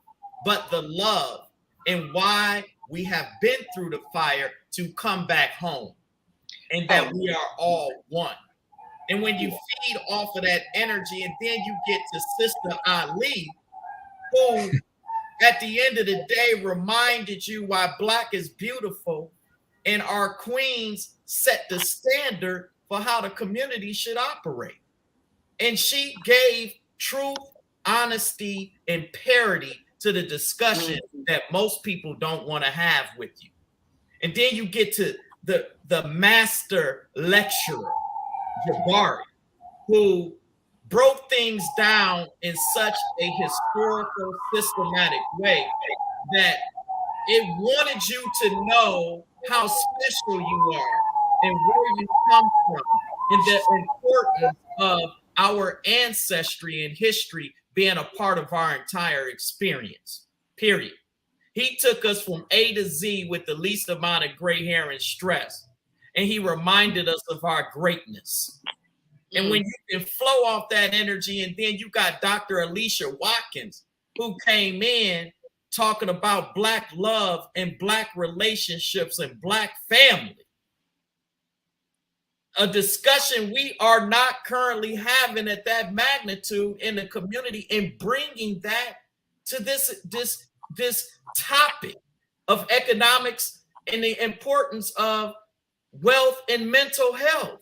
but the love, and why we have been through the fire to come back home, and that we are all one. And when you feed off of that energy, and then you get to Sister Ali, who at the end of the day reminded you why Black is beautiful, and our queens set the standard for how the community should operate. And she gave truth, honesty, and parity to the discussion that most people don't want to have with you. And then you get to the master lecturer, Jabari, who broke things down in such a historical, systematic way that it wanted you to know how special you are and where you come from, and the importance of our ancestry and history being a part of our entire experience, period. He took us from A to Z with the least amount of gray hair and stress, and he reminded us of our greatness. And when you can flow off that energy, and then you got Dr. Alicia Watkins, who came in talking about Black love and Black relationships and Black family, a discussion we are not currently having at that magnitude in the community, and bringing that to this topic of economics and the importance of wealth and mental health.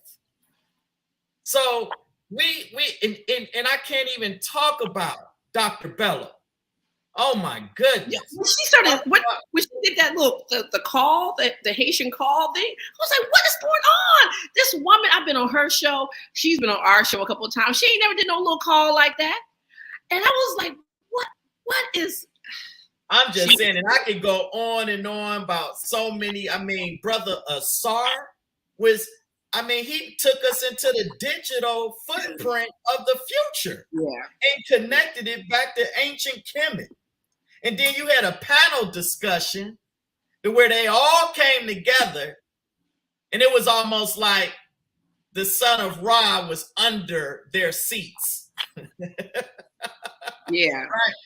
So we I can't even talk about Dr. Bella. Oh my goodness. Yeah, when she started, when she did that little, the call, the Haitian call thing, I was like, what is going on? This woman, I've been on her show. She's been on our show a couple of times. She ain't never did no little call like that. And I was like, what is... I'm just saying, and I could go on and on about so many. I mean, Brother Asar was, I mean, he took us into the digital footprint of the future and connected it back to ancient Kemet. And then you had a panel discussion where they all came together, and it was almost like the son of Ra was under their seats. Right?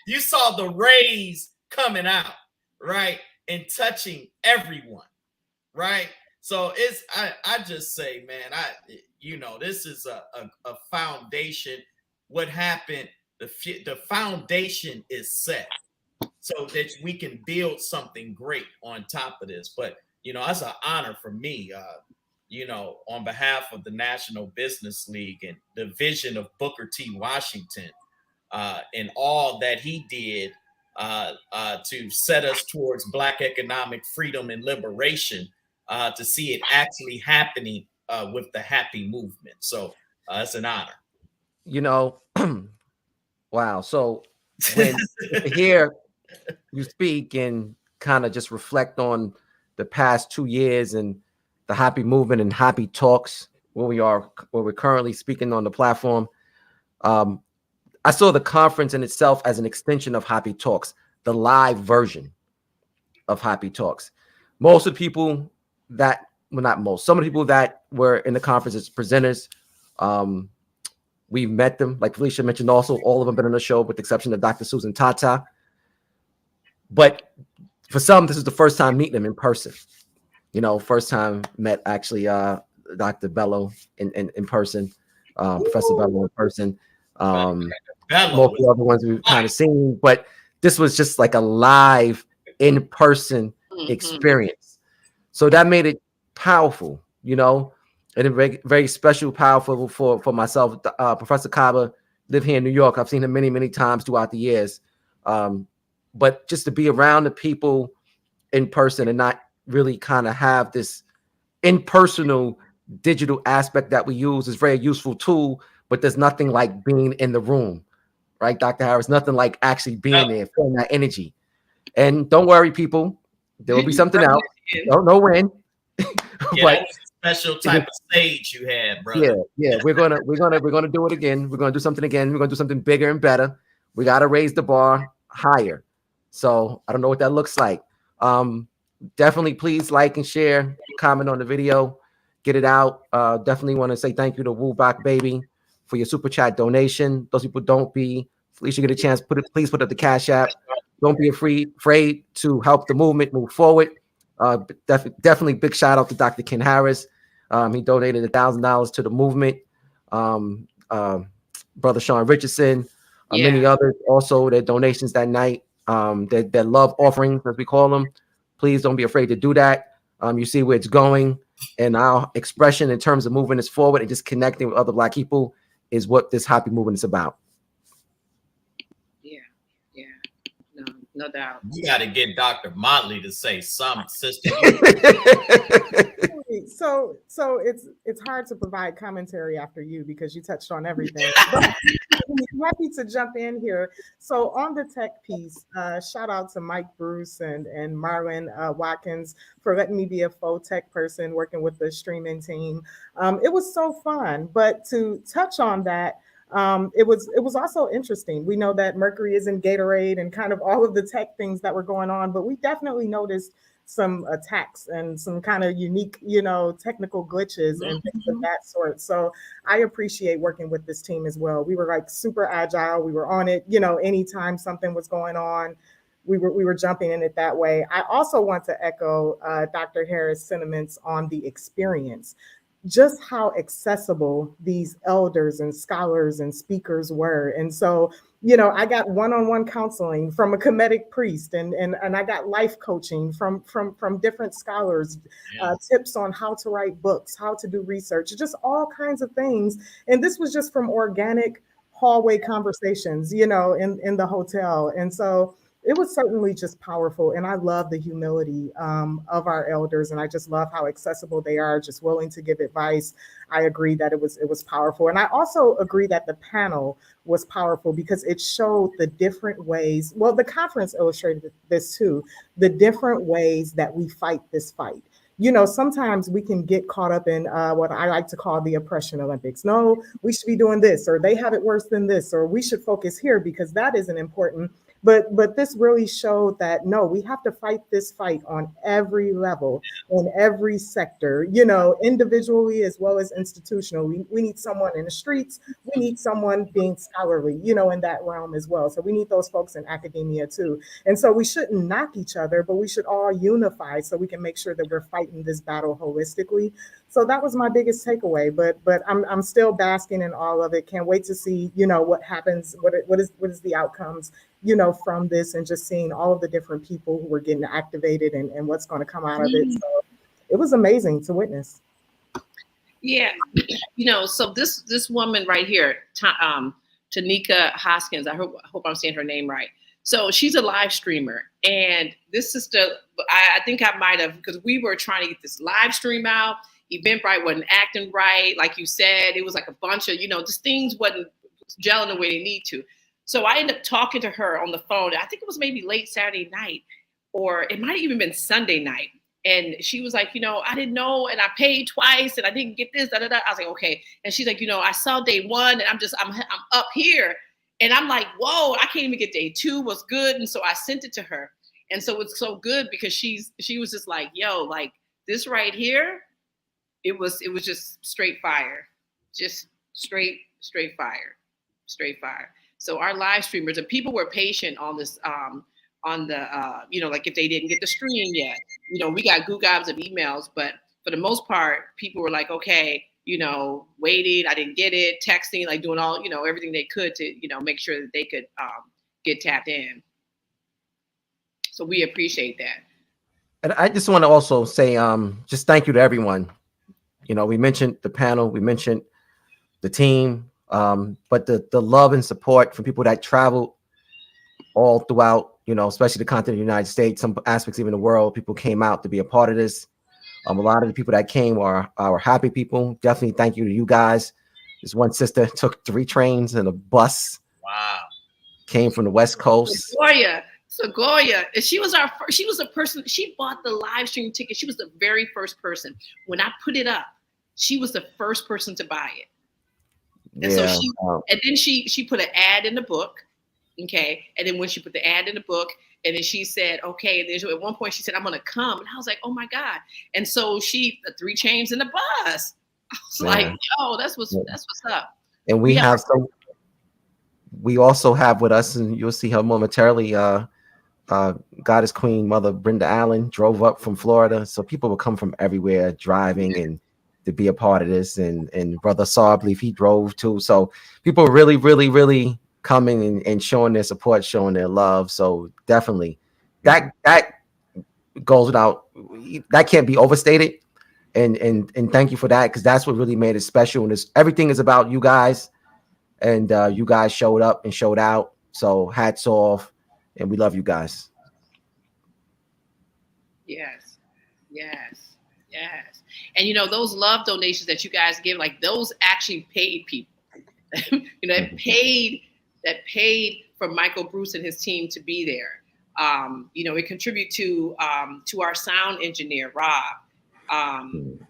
You saw the rays coming out, right? And touching everyone, right? So it's I just say, man, this is a foundation. What happened? The foundation is set so that we can build something great on top of this. But that's an honor for me. On behalf of the National Business League and the vision of Booker T. Washington and all that he did to set us towards Black economic freedom and liberation, to see it actually happening with the HAPI movement. So it's an honor. Wow. So when to hear you speak and kind of just reflect on the past 2 years and the HAPI movement and HAPI talks, where we're currently speaking on the platform, I saw the conference in itself as an extension of HAPI talks, the live version of HAPI talks. Most of the people that, well, not most, some of the people that were in the conference as presenters, we've met them, like Felicia mentioned. Also, all of them been on the show, with the exception of Dr. Susan Tata. But for some, this is the first time meeting them in person. First time met actually Dr. Bello in person, Professor Bello in person. Most of the other ones we've kind of seen, but this was just like a live in-person experience. So that made it powerful, and a very, very special, powerful for myself. Professor Kaba lived here in New York. I've seen him many, many times throughout the years. But just to be around the people in person and not really kind of have this impersonal digital aspect that we use is a very useful tool, but there's nothing like being in the room, right, Dr. Harris? Nothing like actually being there, feeling that energy. And don't worry, people, there will be something else. Don't know when. But that's a special type of stage you had, brother. Yeah. We're gonna do it again. We're gonna do something again. We're gonna do something bigger and better. We gotta raise the bar higher. So I don't know what that looks like. Definitely please like and share, comment on the video, get it out. Definitely want to say thank you to Woo Bach Baby for your super chat donation. Those people, Felicia, get a chance, please put up the Cash App. Don't be afraid to help the movement move forward. Definitely big shout out to Dr. Ken Harris. He donated $1,000 to the movement. Brother Sean Richardson, many others also, their donations that night. Their love offerings, as we call them. Please don't be afraid to do that. You see where it's going, and our expression in terms of moving us forward and just connecting with other Black people is what this HAPI movement is about. No doubt. You got to get Dr. Motley to say something, sister. So it's hard to provide commentary after you because you touched on everything. But I'm happy to jump in here. So on the tech piece, shout out to Mike Bruce and Marlon Watkins for letting me be a faux tech person working with the streaming team. It was so fun. But to touch on that, it was also interesting. We know that Mercury is in Gatorade and kind of all of the tech things that were going on, but we definitely noticed some attacks and some kind of unique, technical glitches and things of that sort. So I appreciate working with this team as well. We were like super agile. We were on it, anytime something was going on, we were jumping in it that way. I also want to echo Dr. Harris' sentiments on the experience. Just how accessible these elders and scholars and speakers were. And so, I got one-on-one counseling from a Kemetic priest, and I got life coaching from different scholars, tips on how to write books, how to do research, just all kinds of things. And this was just from organic hallway conversations, in the hotel. And so it was certainly just powerful. And I love the humility of our elders. And I just love how accessible they are, just willing to give advice. I agree that it was powerful. And I also agree that the panel was powerful because it showed the different ways. Well, the conference illustrated this too, the different ways that we fight this fight. Sometimes we can get caught up in what I like to call the oppression Olympics. No, we should be doing this, or they have it worse than this, or we should focus here because that isn't important. But this really showed that no, we have to fight this fight on every level, in every sector, you know, individually as well as institutional. We need someone in the streets. We need someone being scholarly, you know, in that realm as well. So we need those folks in academia too. And so we shouldn't knock each other, but we should all unify so we can make sure that we're fighting this battle holistically. So that was my biggest takeaway. But I'm still basking in all of it. Can't wait to see, you know, what happens, what is the outcomes, you know, from this, and just seeing all of the different people who were getting activated and what's going to come out of it. So it was amazing to witness. Yeah, you know, so this woman right here, Tanika Hoskins, I hope I'm saying her name right. So she's a live streamer, and this sister, I think I might have, because we were trying to get this live stream out. Eventbrite wasn't acting right, like you said. It was like a bunch of, you know, just things wasn't gelling the way they need to. So I ended up talking to her on the phone. I think it was maybe late Saturday night, or it might have even been Sunday night. And she was like, you know, I didn't know, and I paid twice, and I didn't get this, da da da. I was like, okay. And she's like, you know, I saw day one, and I'm up here, and I'm like, whoa, I can't even get day two. Was good, and so I sent it to her, and so it's so good because she was just like, yo, like this right here, it was just straight fire, just straight fire, straight fire. So our live streamers and people were patient on this, on the, you know, like if they didn't get the stream yet, you know, we got gobs of emails, but for the most part, people were like, okay, you know, waiting, I didn't get it, texting, like doing all, you know, everything they could to, you know, make sure that they could get tapped in. So we appreciate that. And I just want to also say, just thank you to everyone. You know, we mentioned the panel, we mentioned the team, but the love and support from people that traveled all throughout, you know, especially the continent of the United States, some aspects even the world, people came out to be a part of this. A lot of the people that came are our HAPI people. Definitely thank you to you guys. This one sister took 3 trains and a bus. Wow. Came from the West Coast. Segoya. And she was a person, she bought the live stream ticket. She was the very first person. When I put it up, she was the first person to buy it. And yeah, so and then she put an ad in the book. Okay. And then when she put the ad in the book, and then she said, okay, and then at one point she said, I'm going to come. And I was like, oh my God. And so the 3 chains in the bus. I was like, yo, that's what's up. And we also have with us, and you'll see her momentarily, Goddess Queen Mother Brenda Allen drove up from Florida. So people will come from everywhere driving and to be a part of this. And Brother Asar, I believe he drove too. So people are really, really, really coming and showing their support, showing their love. So definitely that goes without, that can't be overstated. And thank you for that, because that's what really made it special. And everything is about you guys, and you guys showed up and showed out. So hats off, and we love you guys. Yes. And you know, those love donations that you guys give, like those actually paid people. You know, that paid for Michael Bruce and his team to be there. You know, it contributed to our sound engineer, Rob,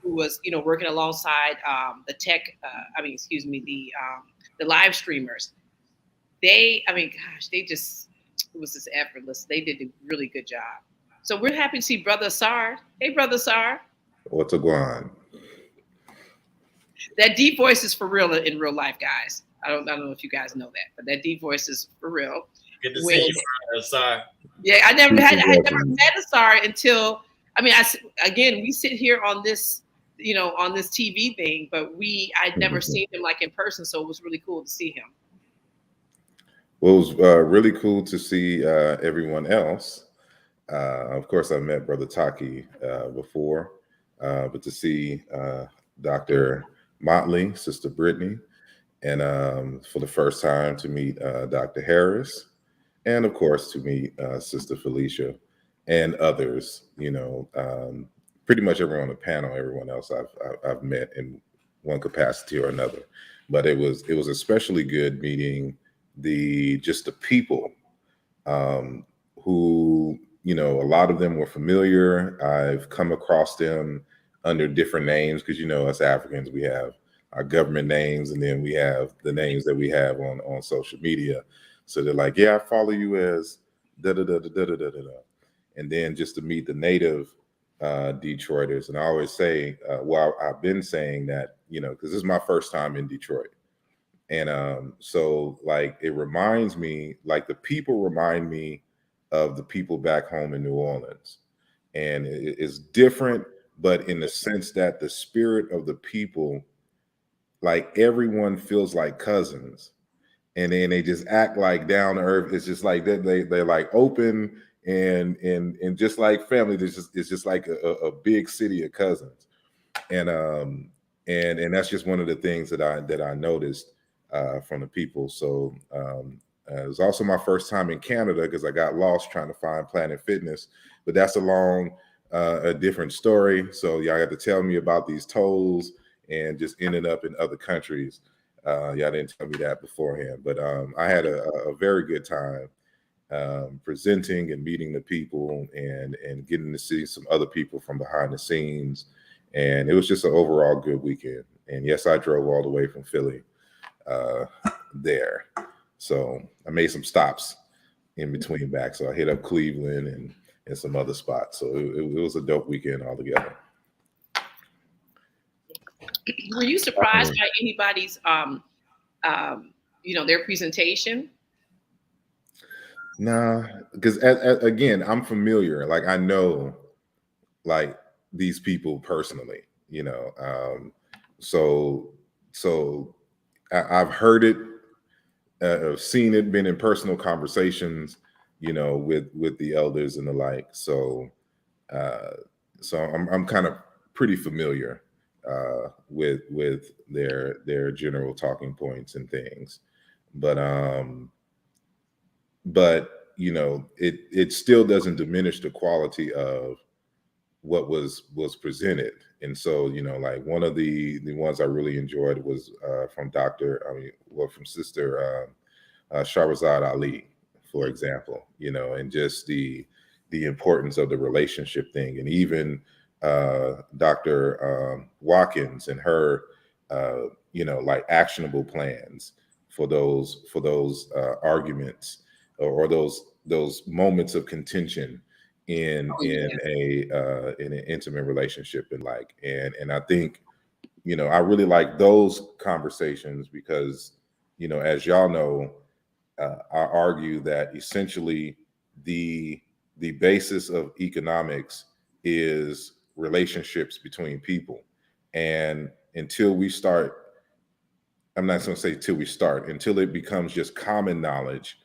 who was, you know, working alongside the live streamers. It was just effortless. They did a really good job. So we're happy to see Brother Asar. Hey, Brother Asar. What's going on? That deep voice is for real in real life, guys. I don't know if you guys know that, but that deep voice is for real. Good to see you, Asar. Yeah, I never met Asar until, we sit here on this, you know, on this TV thing, but I'd never seen him like in person, so it was really cool to see him. Well, it was really cool to see everyone else. Of course, I met Brother Taki before, but to see Dr. Motley, Sister Brittany, and for the first time to meet Dr. Harris, and of course to meet Sister Felicia and others. You know, pretty much everyone on the panel, everyone else I've met in one capacity or another. But it was especially good meeting the people who, you know, a lot of them were familiar. I've come across them under different names because, you know, us Africans, we have our government names, and then we have the names that we have on social media. So they're like, yeah, I follow you as da da da da da da da da. And then just to meet the native Detroiters. And I always say, well, I've been saying that, you know, because this is my first time in Detroit. And so like it reminds me, like the people remind me of the people back home in New Orleans. And it's different, but in the sense that the spirit of the people, like everyone feels like cousins. And then they just act like down to earth. It's just like they're like open and just like family. It's just like a big city of cousins. And that's just one of the things that I noticed from the people. So it was also my first time in Canada because I got lost trying to find Planet Fitness, but that's a different story. So y'all got to tell me about these tolls and just ending up in other countries. Y'all didn't tell me that beforehand, but I had a very good time presenting and meeting the people and getting to see some other people from behind the scenes. And it was just an overall good weekend. And yes, I drove all the way from Philly there. So I made some stops in between back. So I hit up Cleveland and some other spots. So it was a dope weekend altogether. Were you surprised by anybody's, their presentation? Nah, because again, I'm familiar. Like I know, like these people personally, you know. So I've heard it, I've seen it, been in personal conversations, you know, with the elders and the like. So I'm kind of pretty familiar with their general talking points and things, but you know, it still doesn't diminish the quality of what was presented. And so, you know, like one of the ones I really enjoyed was from Sister Shahrazad Ali, for example, you know, and just the importance of the relationship thing. And even Dr. Watkins and her, you know, like actionable plans for those arguments or those moments of contention in an intimate relationship and I think, you know, I really like those conversations because, you know, as y'all know, I argue that essentially the basis of economics is relationships between people. And until we start, I'm not going to say until it becomes just common knowledge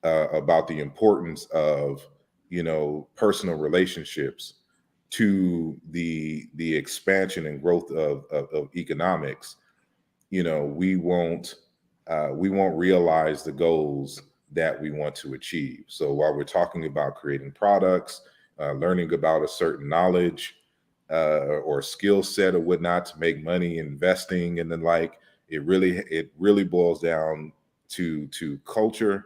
about the importance of, you know, personal relationships to the expansion and growth of economics, you know, we won't realize the goals that we want to achieve. So while we're talking about creating products, learning about a certain knowledge or skill set or whatnot to make money, investing and the like, it really boils down to culture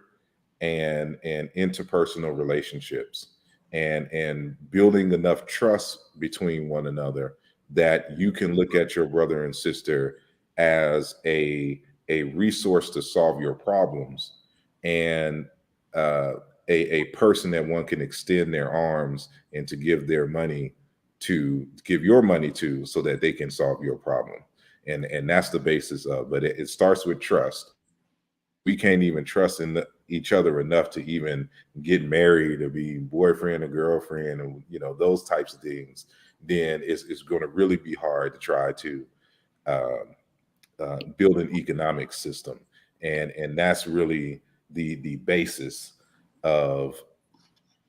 and interpersonal relationships and building enough trust between one another that you can look at your brother and sister as a resource to solve your problems and a person that one can extend their arms and to give your money to so that they can solve your problem. And that's the basis of, but it starts with trust. We can't even trust in each other enough to even get married or be boyfriend or girlfriend and, you know, those types of things. Then it's going to really be hard to try to build an economic system. And that's really the basis of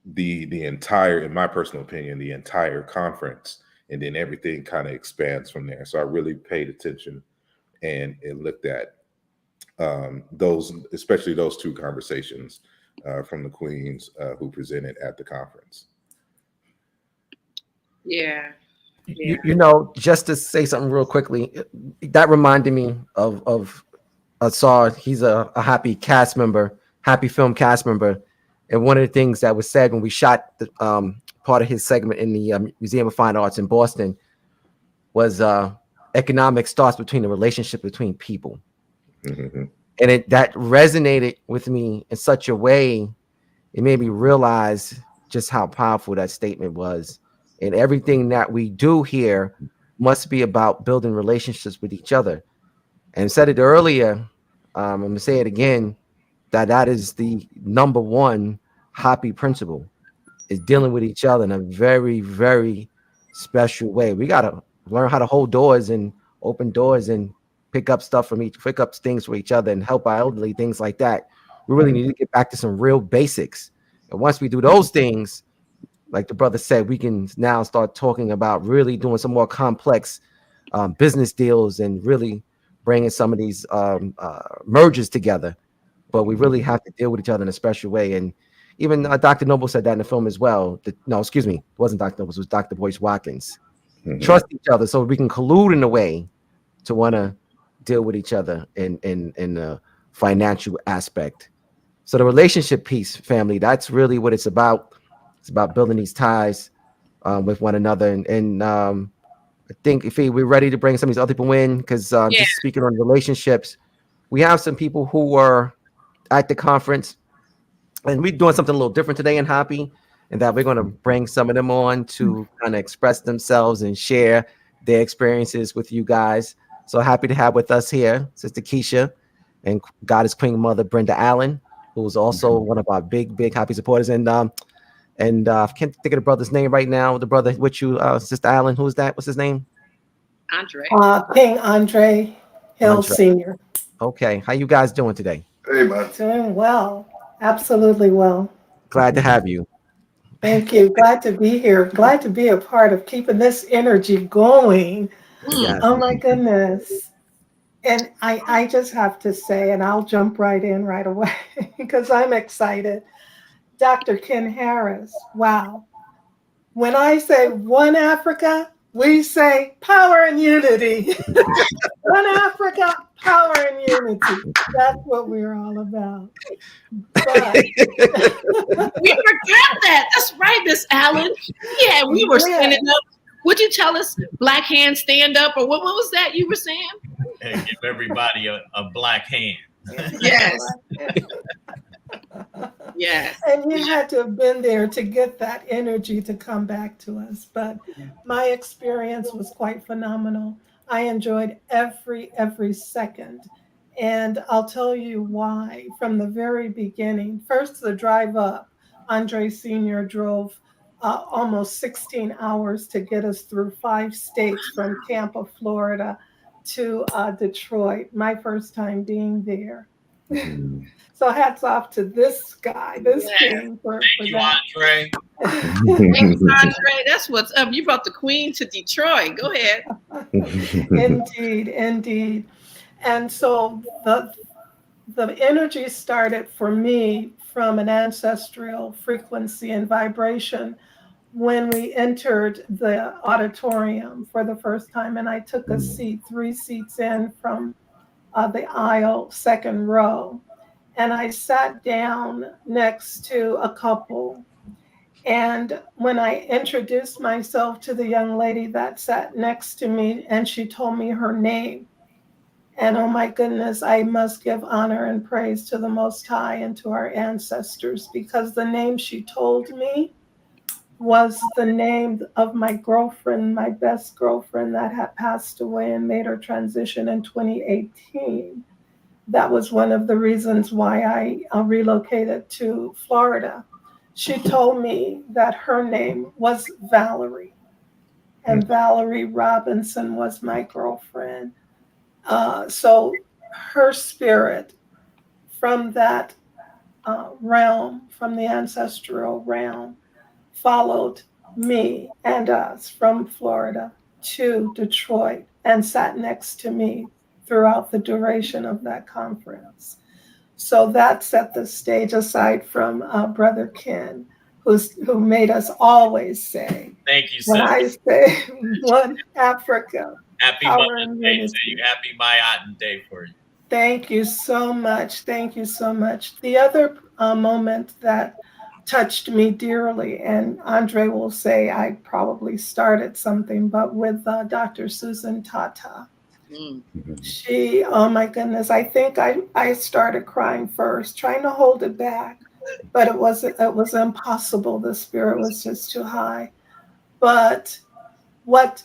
the entire, in my personal opinion, the entire conference. And then everything kind of expands from there. So I really paid attention and looked at especially those two conversations from the queens who presented at the conference. Yeah. You know, just to say something real quickly, that reminded me of Asar. He's a HAPI cast member, hapifilm cast member. And one of the things that was said when we shot the, part of his segment in the Museum of Fine Arts in Boston was economics starts between the relationship between people. Mm-hmm. And that resonated with me in such a way it made me realize just how powerful that statement was. And everything that we do here must be about building relationships with each other. And I said it earlier, I'm going to say it again, that is the number one HAPI principle, is dealing with each other in a very, very special way. We got to learn how to hold doors and open doors and pick up things for each other and help our elderly, things like that. We really need to get back to some real basics. And once we do those things, like the brother said, we can now start talking about really doing some more complex business deals and really bringing some of these mergers together. But we really have to deal with each other in a special way. And even Dr. Noble said that in the film as well. No, excuse me, it wasn't Dr. Noble, it was Dr. Boyce Watkins. Trust each other so we can collude in a way to want to deal with each other in the financial aspect. So the relationship piece, family, that's really what it's about. It's about building these ties with one another. And I think if we're ready to bring some of these other people in, because just speaking on relationships, we have some people who were at the conference, and we're doing something a little different today in HAPI, and that we're going to bring some of them on to kind of express themselves and share their experiences with you guys. So happy to have with us here Sister Keisha and Goddess Queen Mother Brenda Allen, who is also one of our big HAPI supporters. And I can't think of the brother's name right now. The brother with you, Sister Allen, who's that? What's his name? Andre. King Andre Hill Andre. Sr. Okay, how you guys doing today? Hey, man. Doing well. Absolutely well. Glad to have you. Thank you. Glad to be here. Glad to be a part of keeping this energy going. Yes. Oh, my goodness. And I just have to say, and I'll jump right in right away because I'm excited. Dr. Ken Harris, wow. When I say one Africa, we say power and unity. One Africa, power and unity. That's what we're all about. But we forgot that. That's right, Miss Allen. Yeah, we were standing up. Would you tell us black hand stand up, or what was that you were saying? And give everybody a black hand. Yes. Yes. And you had to have been there to get that energy to come back to us. But my experience was quite phenomenal. I enjoyed every second. And I'll tell you why from the very beginning. First, the drive up. Andre Sr. drove almost 16 hours to get us through 5 states from Tampa, Florida to Detroit. My first time being there. So hats off to this guy, this king for that. Andre. Thank you, Andre. That's what's up. You brought the queen to Detroit. Go ahead. Indeed. And so the energy started for me from an ancestral frequency and vibration when we entered the auditorium for the first time. And I took a seat, 3 seats in from the aisle, second row. And I sat down next to a couple. And when I introduced myself to the young lady that sat next to me, and she told me her name, and oh my goodness, I must give honor and praise to the Most High and to our ancestors, because the name she told me was the name of my girlfriend, my best girlfriend that had passed away and made her transition in 2018. That was one of the reasons why I relocated to Florida. She told me that her name was Valerie, and Valerie Robinson was my girlfriend. So her spirit from that realm, from the ancestral realm, followed me and us from Florida to Detroit and sat next to me throughout the duration of that conference. So that set the stage, aside from Brother Ken, who made us always say, thank you, when I say one Africa, happy Mother's Day to you. Happy Mayan Day for you. Thank you so much. Thank you so much. The other moment that touched me dearly, and Andre will say I probably started something, but with Dr. Susan Tata. She, oh my goodness, I think I started crying first, trying to hold it back. but it was impossible. The spirit was just too high. But what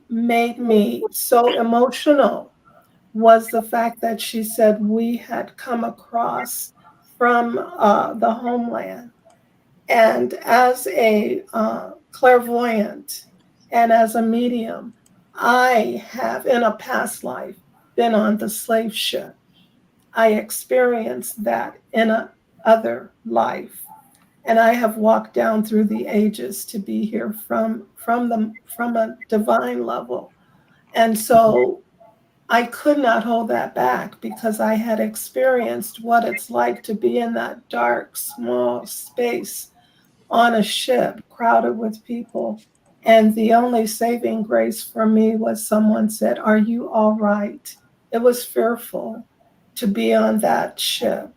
made me so emotional was the fact that she said we had come across from the homeland. And as a clairvoyant and as a medium, I have in a past life been on the slave ship. I experienced that in a other life. And I have walked down through the ages to be here from a divine level. And so I could not hold that back because I had experienced what it's like to be in that dark, small space on a ship crowded with people. And the only saving grace for me was someone said, "Are you all right?" It was fearful to be on that ship,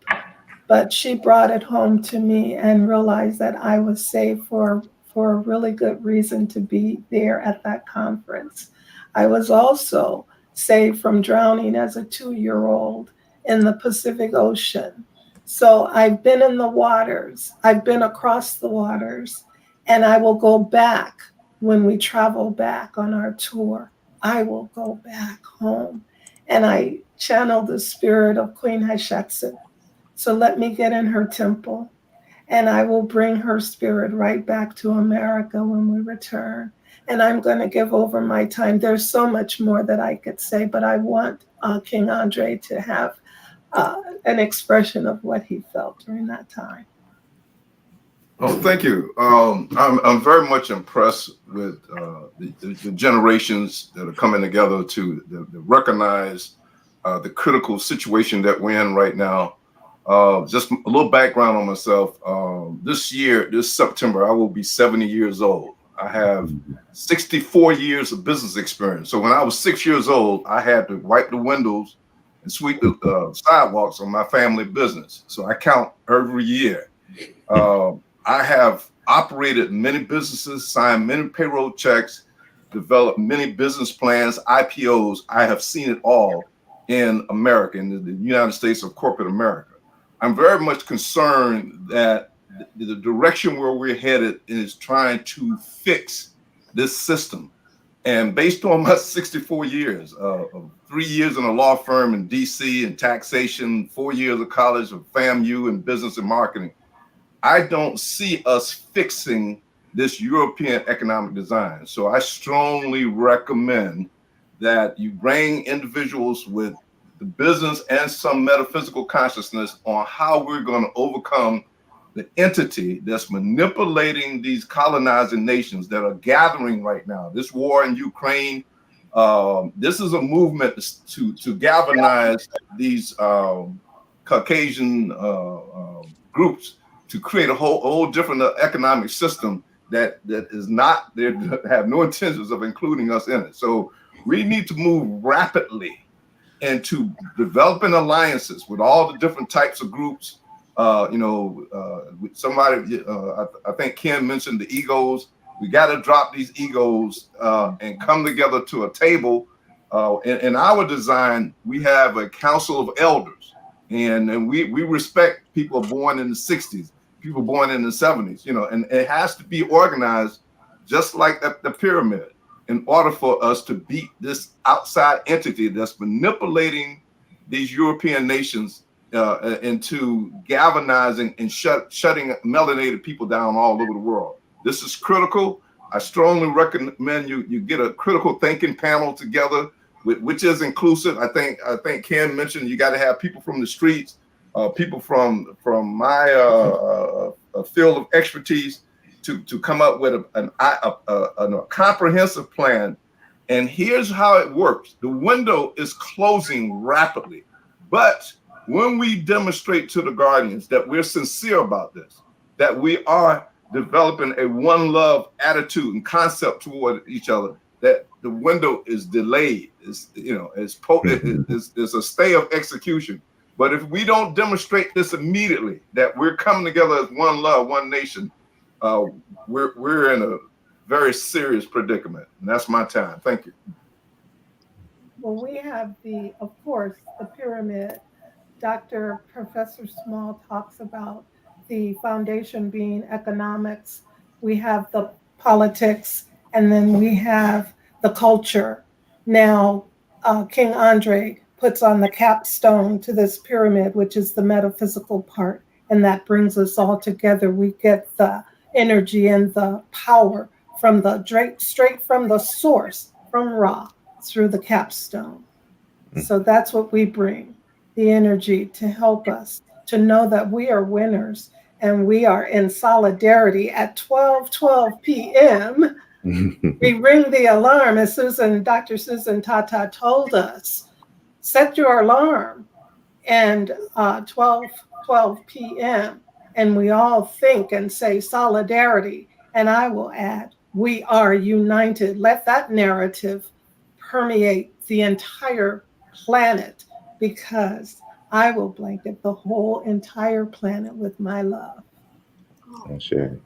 but she brought it home to me and realized that I was saved for a really good reason to be there at that conference. I was also saved from drowning as a 2-year-old in the Pacific Ocean. So I've been in the waters, I've been across the waters, and I will go back when we travel back on our tour. I will go back home. And I channel the spirit of Queen Hatshepsut. So let me get in her temple and I will bring her spirit right back to America when we return. And I'm going to give over my time. There's so much more that I could say, but I want King Andre to have an expression of what he felt during that time. Oh, thank you. I'm very much impressed with the generations that are coming together to recognize the critical situation that we're in right now. Just a little background on myself. This September, I will be 70 years old. I have 64 years of business experience. So when I was 6 years old, I had to wipe the windows and sweep the sidewalks on my family business. So I count every year. I have operated many businesses, signed many payroll checks, developed many business plans, IPOs. I have seen it all in America, in the United States of corporate America. I'm very much concerned that the direction where we're headed is trying to fix this system. And based on my 64 years, 3 years in a law firm in DC in taxation, 4 years of college of FAMU in business and marketing, I don't see us fixing this European economic design. So I strongly recommend that you bring individuals with the business and some metaphysical consciousness on how we're going to overcome the entity that's manipulating these colonizing nations that are gathering right now. This war in Ukraine, this is a movement to galvanize these Caucasian groups to create a whole different economic system that is not, they have no intentions of including us in it. So we need to move rapidly into developing alliances with all the different types of groups. Somebody, I think Ken mentioned the egos. We got to drop these egos and come together to a table. In our design, we have a council of elders, and we respect people born in the 60s, people born in the 70s, and it has to be organized just like the pyramid in order for us to beat this outside entity that's manipulating these European nations into galvanizing and shutting melanated people down all over the world. This is critical. I strongly recommend you get a critical thinking panel together, which is inclusive. I think Ken mentioned you got to have people from the streets, people from my field of expertise to come up with a comprehensive plan. And here's how it works. The window is closing rapidly, but when we demonstrate to the guardians that we're sincere about this, that we are developing a one love attitude and concept toward each other, that the window is delayed, it's a stay of execution. But if we don't demonstrate this immediately, that we're coming together as one love, one nation, we're in a very serious predicament. And that's my time. Thank you. Well, we have of course, the pyramid. Professor Small talks about the foundation being economics, we have the politics, and then we have the culture. Now, King Andre puts on the capstone to this pyramid, which is the metaphysical part, and that brings us all together. We get the energy and the power from the straight from the source, from Ra, through the capstone. So that's what we bring, the energy to help us to know that we are winners and we are in solidarity at 12:12 p.m. We ring the alarm, as Dr. Susan Tata told us. Set your alarm and 12:12 p.m. and we all think and say solidarity. And I will add, we are united. Let that narrative permeate the entire planet, because I will blanket the whole entire planet with my love. Sure.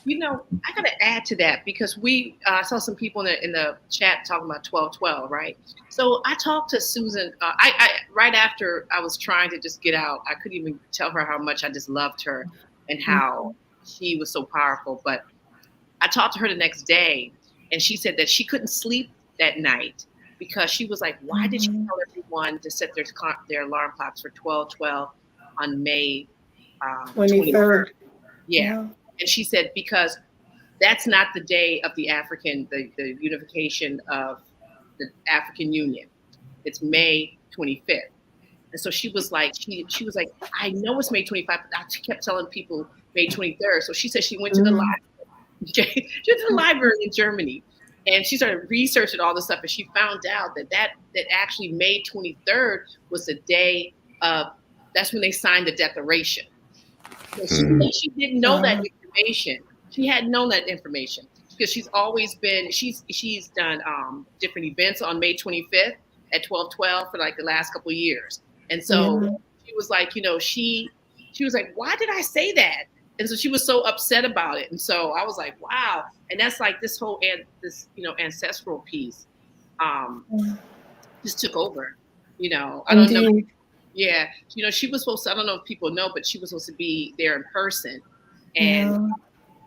You know, I got to add to that, because we saw some people in the chat talking about 12:12, right? So I talked to Susan. I right after I was trying to just get out, I couldn't even tell her how much I just loved her and how she was so powerful. But I talked to her the next day, and she said that she couldn't sleep that night because she was like, "Why did you tell everyone to set their alarm clocks for 12:12 on May 23rd?" Yeah. And she said, because that's not the day of the unification of the African Union. It's May 25th. And so she was like, she was like, I know it's May 25th, but I kept telling people May 23rd. So she said she went to the library. Okay? She went to the library in Germany, and she started researching all this stuff, and she found out that actually May 23rd was the day of, that's when they signed the Declaration. So she didn't know that information. She hadn't known that information because she's always been, she's done different events on May 25th at 12:12 for like the last couple of years. And so she was like, you know, she was like, why did I say that? And so she was so upset about it. And so I was like, wow. And that's like this whole, ancestral piece just took over, you know. I don't know. Yeah. You know, she was supposed to, I don't know if people know, but she was supposed to be there in person. And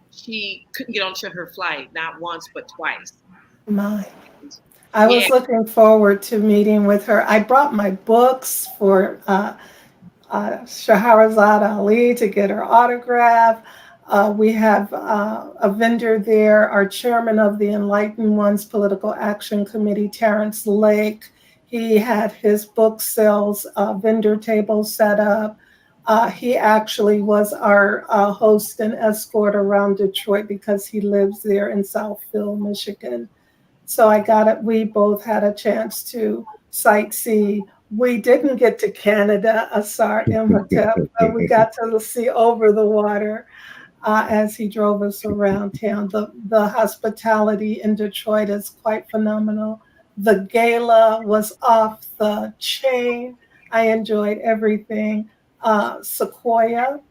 she couldn't get onto her flight, not once, but twice. I was looking forward to meeting with her. I brought my books for Shahrazad Ali to get her autograph. We have a vendor there, our chairman of the Enlightened Ones Political Action Committee, Terrence Lake. He had his book sales vendor table set up. He actually was our host and escort around Detroit because he lives there in Southfield, Michigan. So we both had a chance to sightsee. We didn't get to Canada, Asar, Imhotep, but we got to see over the water as he drove us around town. The hospitality in Detroit is quite phenomenal. The gala was off the chain. I enjoyed everything. Sequoia,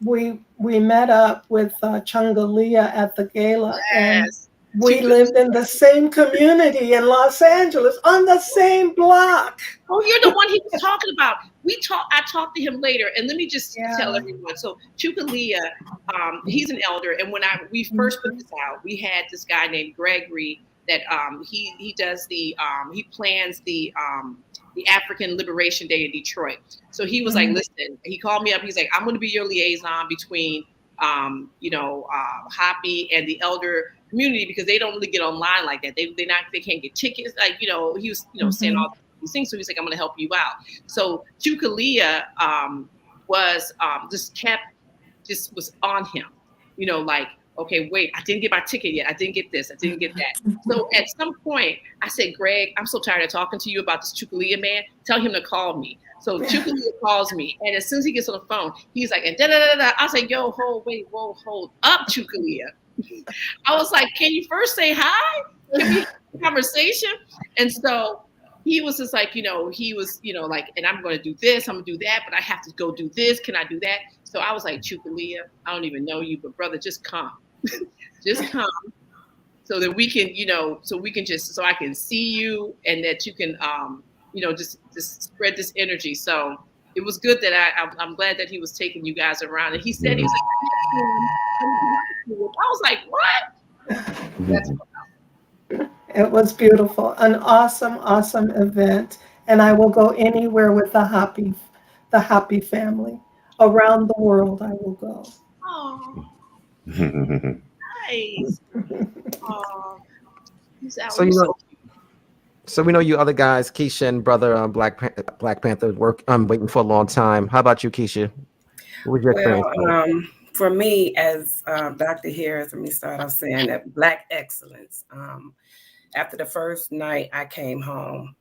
we met up with Chungalia at the gala, and we lived in the same community in Los Angeles on the same block. Oh, you're the one he was talking about. I talked to him later, and let me just tell everyone. So Chungalia, he's an elder, and when we first put this out, we had this guy named Gregory that he does he plans the African Liberation Day in Detroit. So he was like, listen, he called me up. He's like, I'm going to be your liaison between, HAPI and the elder community, because they don't really get online like that. They can't get tickets. Like, he was, saying all these things. So he's like, I'm going to help you out. So Chukalia was on him, like, okay, wait, I didn't get my ticket yet. I didn't get this. I didn't get that. So at some point, I said, Greg, I'm so tired of talking to you about this Chukalia man. Tell him to call me. So Chukalia calls me. And as soon as he gets on the phone, he's like, and da-da-da-da. I was like, yo, hold up, Chukalia. I was like, can you first say hi? Can we have a conversation? And so he was just like, he was, like, and I'm going to do this, I'm going to do that, but I have to go do this. Can I do that? So I was like, Chukalia, I don't even know you, but brother, just come. Just come so that we can, so I can see you, and that you can, just spread this energy. So it was good that I'm glad that he was taking you guys around. And he said, he was like, I was like, what? That's It was beautiful. An awesome, awesome event. And I will go anywhere with the HAPI family. Around the world, I will go. oh, nice. Oh, So you know, so we know you other guys, Keisha and brother Black Panther work. I'm waiting for a long time. How about you, Keisha? What was your experience? Well, for me, as Dr. Harris, let me start off saying that Black excellence. After the first night, I came home,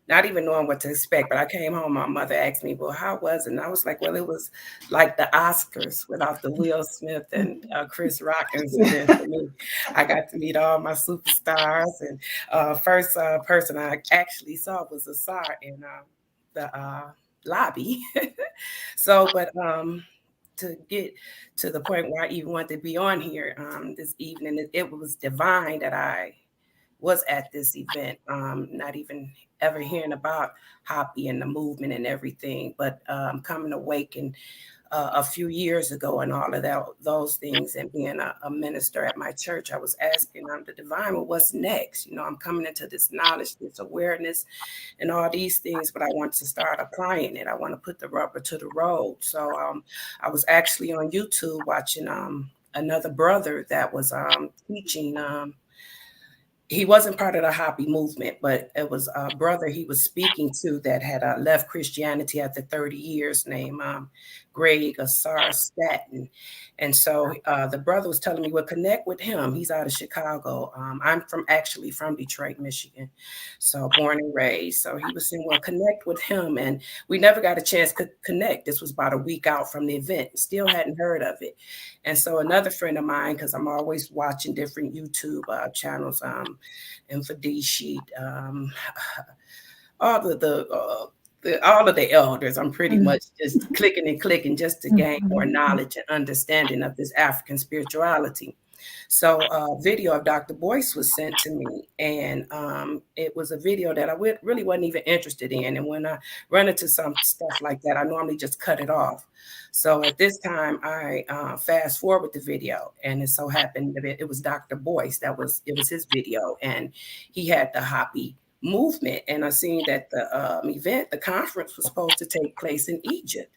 not even knowing what to expect, but I came home. My mother asked me, "Well, how was it?" And I was like, "Well, it was like the Oscars without the Will Smith and Chris Rock incident for me. I got to meet all my superstars, and first person I actually saw was Asar in the lobby." So, but to get to the point where I even wanted to be on here this evening, it was divine that I was at this event, not even ever hearing about HAPI and the movement and everything, but coming awake and a few years ago and all of those things, and being a minister at my church, I was asking the divine, well, what's next? You know, I'm coming into this knowledge, this awareness, and all these things, but I want to start applying it. I want to put the rubber to the road. So I was actually on YouTube watching another brother that was teaching. He wasn't part of the HAPI movement, but it was a brother he was speaking to that had left Christianity after 30 years, named Greg Asar Staten. And so the brother was telling me, well, connect with him. He's out of Chicago. I'm actually from Detroit, Michigan. So born and raised. So he was saying, well, connect with him. And we never got a chance to connect. This was about a week out from the event. Still hadn't heard of it. And so another friend of mine, because I'm always watching different YouTube channels, Infidel Sheet, all of the elders, I'm pretty much just clicking and clicking just to gain more knowledge and understanding of this African spirituality. So a video of Dr. Boyce was sent to me, and it was a video that I really wasn't even interested in. And when I run into some stuff like that, I normally just cut it off. So at this time, I fast forward the video, and it so happened that it was Dr. Boyce. It was his video, and he had the HAPI movement. And I seen that the conference was supposed to take place in Egypt.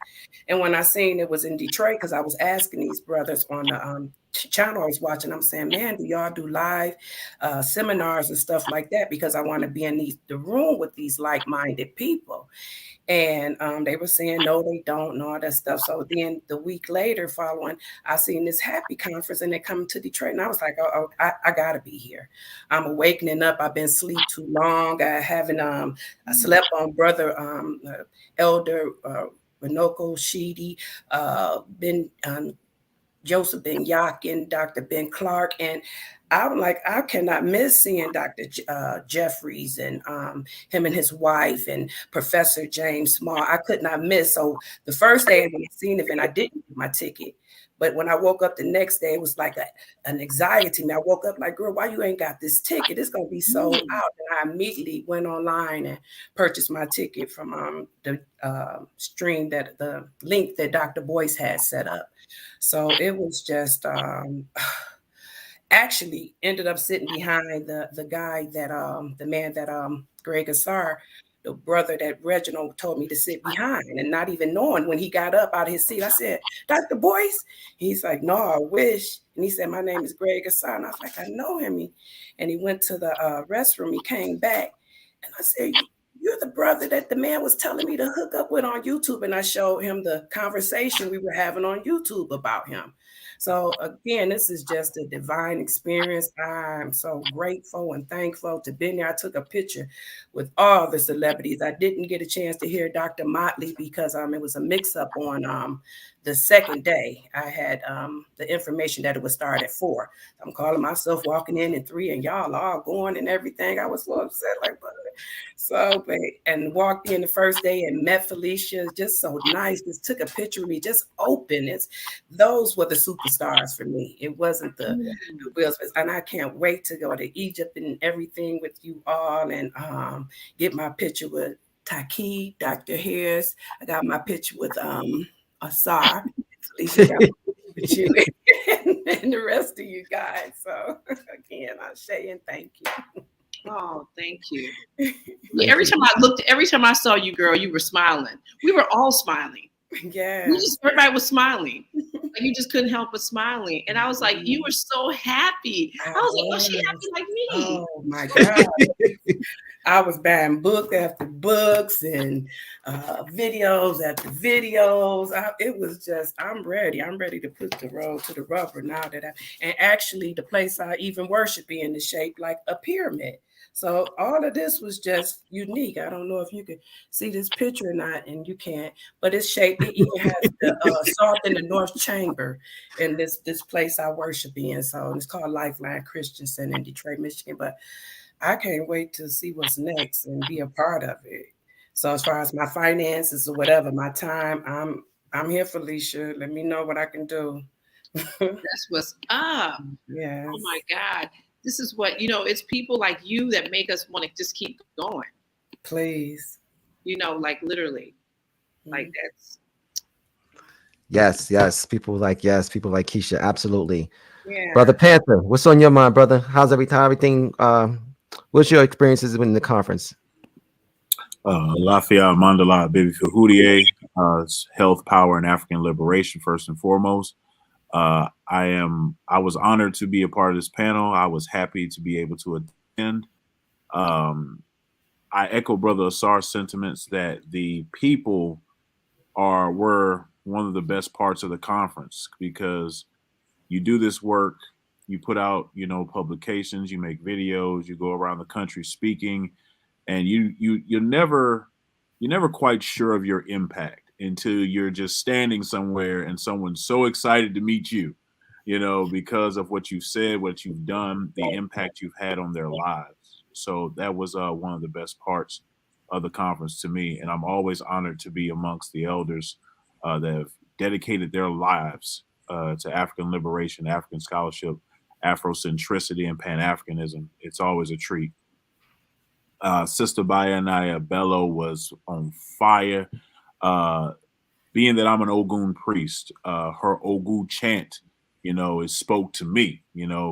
And when I seen it was in Detroit, because I was asking these brothers on the channel I was watching, I'm saying, man, do y'all do live seminars and stuff like that? Because I want to be in the room with these like-minded people. And they were saying, no, they don't, and all that stuff. So then the week later following, I seen this HAPI conference, and they come to Detroit. And I was like, I got to be here. I'm awakening up. I've been asleep too long. I haven't, I slept on brother Elder Renoko Sheedy, Ben Joseph Ben Yakin, Dr. Ben Clark, and I'm like, I cannot miss seeing Dr. Jeffries and him and his wife and Professor James Small. I could not miss. So the first day when I seen the event, I didn't get my ticket. But when I woke up the next day, it was like an anxiety. I woke up like, girl, why you ain't got this ticket? It's going to be sold out. And I immediately went online and purchased my ticket from the stream, the link that Dr. Boyce had set up. So it was just actually ended up sitting behind the guy that the man that Greg Asar, the brother that Reginald told me to sit behind, and not even knowing when he got up out of his seat. I said, Dr. Boyce? He's like, no, I wish. And he said, my name is Greg Asar. And I was like, I know him. And he went to the restroom. He came back. And I said, you're the brother that the man was telling me to hook up with on YouTube. And I showed him the conversation we were having on YouTube about him. So again, this is just a divine experience. I'm so grateful and thankful to be there. I took a picture with all the celebrities. I didn't get a chance to hear Dr. Motley because it was a mix-up on the second day. I had the information that it would start at 4. I'm calling myself walking in at 3, and y'all all going and everything. I was so upset, like, but so, and walked in the first day and met Felicia, just so nice. Just took a picture of me, just open. Those were the superstars for me. It wasn't the Will Smith. And I can't wait to go to Egypt and everything with you all and get my picture with Taki, Dr. Harris. I got my picture with Asar. Felicia got my picture with you and the rest of you guys. So again, I say and thank you. Oh, thank you. Every time I saw you, girl, you were smiling. We were all smiling. Yeah. Everybody was smiling. Like you just couldn't help but smiling. And I was like, you were so happy. I was like, oh, she happy like me. Oh my God. I was buying book after books and videos after videos. It was just, I'm ready. I'm ready to put the road to the rubber now that and actually the place I even worship in is shaped like a pyramid. So all of this was just unique. I don't know if you can see this picture or not, and you can't, but it's shaped. It even has the salt in the North Chamber in this place I worship in. So it's called Lifeline Christian Center in Detroit, Michigan. But I can't wait to see what's next and be a part of it. So as far as my finances or whatever, my time, I'm here, Felicia. Let me know what I can do. That's what's up. Yes. Oh my God. This is what, it's people like you that make us want to just keep going. Please. Like literally. Like that's. Yes. People like Keisha. Absolutely. Yeah. Brother Panther, what's on your mind, brother? How's everything? What's your experiences in the conference? Lafayette Mandala Baby Fahudie, health, power, and African liberation, first and foremost. I was honored to be a part of this panel. I was happy to be able to attend. I echo Brother Asar's sentiments that the people were one of the best parts of the conference, because you do this work, you put out, publications, you make videos, you go around the country speaking, and you're never quite sure of your impact until you're just standing somewhere and someone's so excited to meet you, because of what you've said, what you've done, the impact you've had on their lives. So that was one of the best parts of the conference to me. And I'm always honored to be amongst the elders that have dedicated their lives to African liberation, African scholarship, Afrocentricity, and Pan-Africanism. It's always a treat. Sister Bayanaya Bello was on fire. Being that I'm an Ogun priest, her Ogun chant, it spoke to me,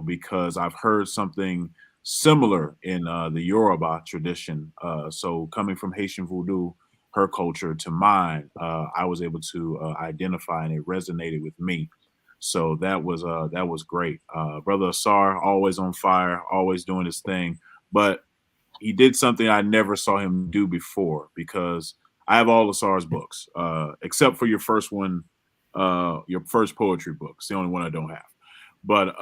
because I've heard something similar in the Yoruba tradition. So coming from Haitian Voodoo, her culture, to mine, I was able to identify, and it resonated with me. So that was great. Brother Asar, always on fire, always doing his thing. But he did something I never saw him do before, because I have all Asar's books, except for your first one, your first poetry book. It's the only one I don't have. But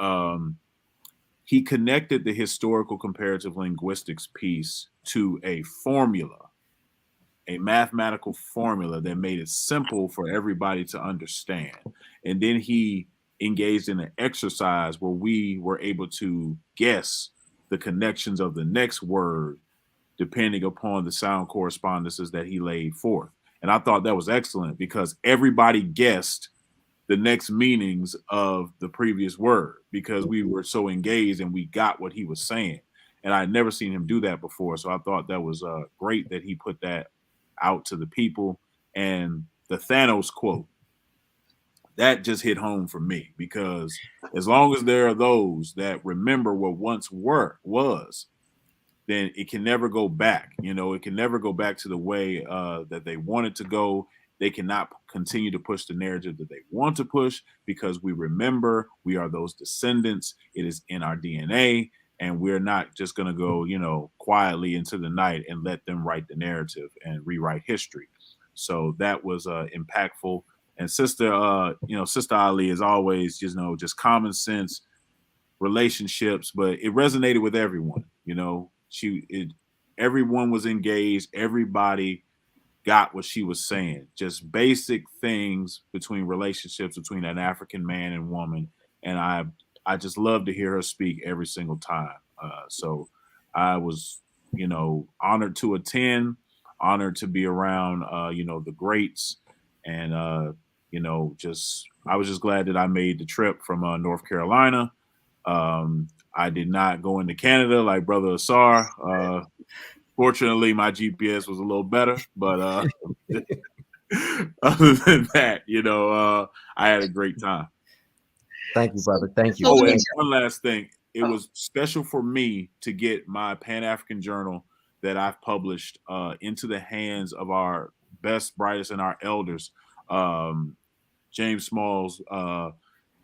he connected the historical comparative linguistics piece to a formula, a mathematical formula that made it simple for everybody to understand. And then he engaged in an exercise where we were able to guess the connections of the next word depending upon the sound correspondences that he laid forth. And I thought that was excellent, because everybody guessed the next meanings of the previous word, because we were so engaged and we got what he was saying. And I'd never seen him do that before. So I thought that was great that he put that out to the people. And the Thanos quote, that just hit home for me, because as long as there are those that remember what once was, then it can never go back. It can never go back to the way that they want it to go. They cannot continue to push the narrative that they want to push, because we remember we are those descendants. It is in our DNA, and we're not just going to go, quietly into the night and let them write the narrative and rewrite history. So that was impactful. And Sister, Sister Ali is always, just common sense relationships, but it resonated with everyone. Everyone was engaged. Everybody got what she was saying. Just basic things between relationships between an African man and woman. And I just love to hear her speak every single time. So I was, honored to attend, honored to be around, the greats, and I was just glad that I made the trip from North Carolina. I did not go into Canada like Brother Asar. Fortunately, my GPS was a little better, but other than that, I had a great time. Thank you, brother. Thank you. Oh, and one last thing. It was special for me to get my Pan-African journal that I've published into the hands of our best, brightest, and our elders. James Smalls,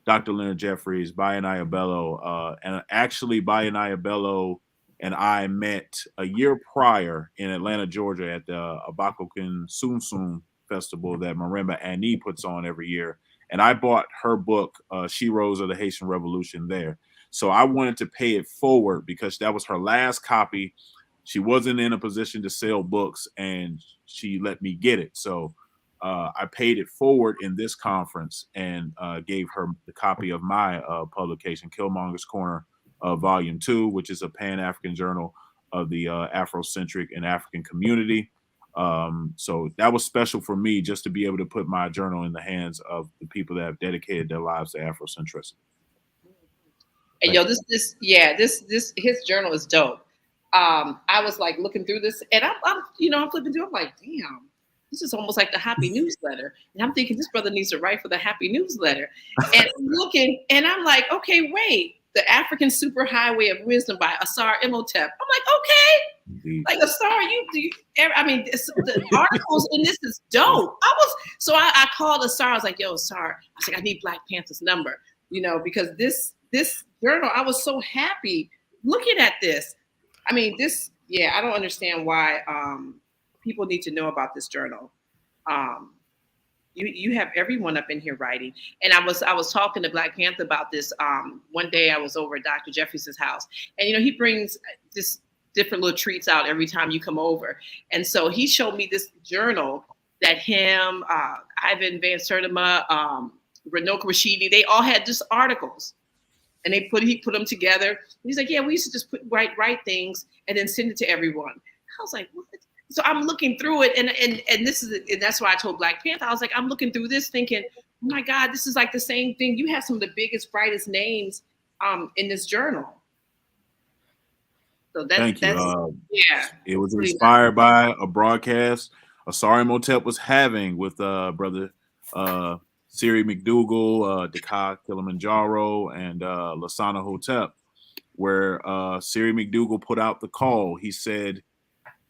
Dr. Leonard Jeffries, Bayan Ayabello, and actually Bayan Ayabello and I met a year prior in Atlanta, Georgia at the Abakokin Sum Sum Festival that Marimba Annie puts on every year. And I bought her book, She Rose of the Haitian Revolution there. So I wanted to pay it forward because that was her last copy. She wasn't in a position to sell books and she let me get it. So I paid it forward in this conference and gave her the copy of my publication, Killmonger's Corner, Volume 2, which is a Pan-African journal of the Afrocentric and African community. So that was special for me just to be able to put my journal in the hands of the people that have dedicated their lives to Afrocentricity. And yo, his journal is dope. I was like looking through this, and I'm flipping through. I'm like, damn, this is almost like the HAPI newsletter. And I'm thinking this brother needs to write for the HAPI newsletter. And I'm looking, and I'm like, okay, wait, the African Superhighway of Wisdom by Asar Imhotep. I'm like, okay, like Asar, the articles in this is dope. I called Asar. I was like, yo, Asar, I need Black Panther's number, because this journal, I was so happy looking at this. I don't understand why people need to know about this journal. You have everyone up in here writing. And I was talking to Black Panther about this. One day I was over at Dr. Jeffries' house, and he brings this different little treats out every time you come over. And so he showed me this journal that him, Ivan Van Sertima, Ranoka Rashidi, they all had just articles. And he put them together. And he's like, yeah, we used to just write things and then send it to everyone. I was like, what? So I'm looking through it, and that's why I told Black Panther, I was like, I'm looking through this thinking, oh my God, this is like the same thing. You have some of the biggest, brightest names in this journal. So Thank you. It was inspired by a broadcast Asar Imhotep was having with brother Siri McDougal, Dakar Kilimanjaro, and Lasana Hotep, where Siri McDougal put out the call. He said,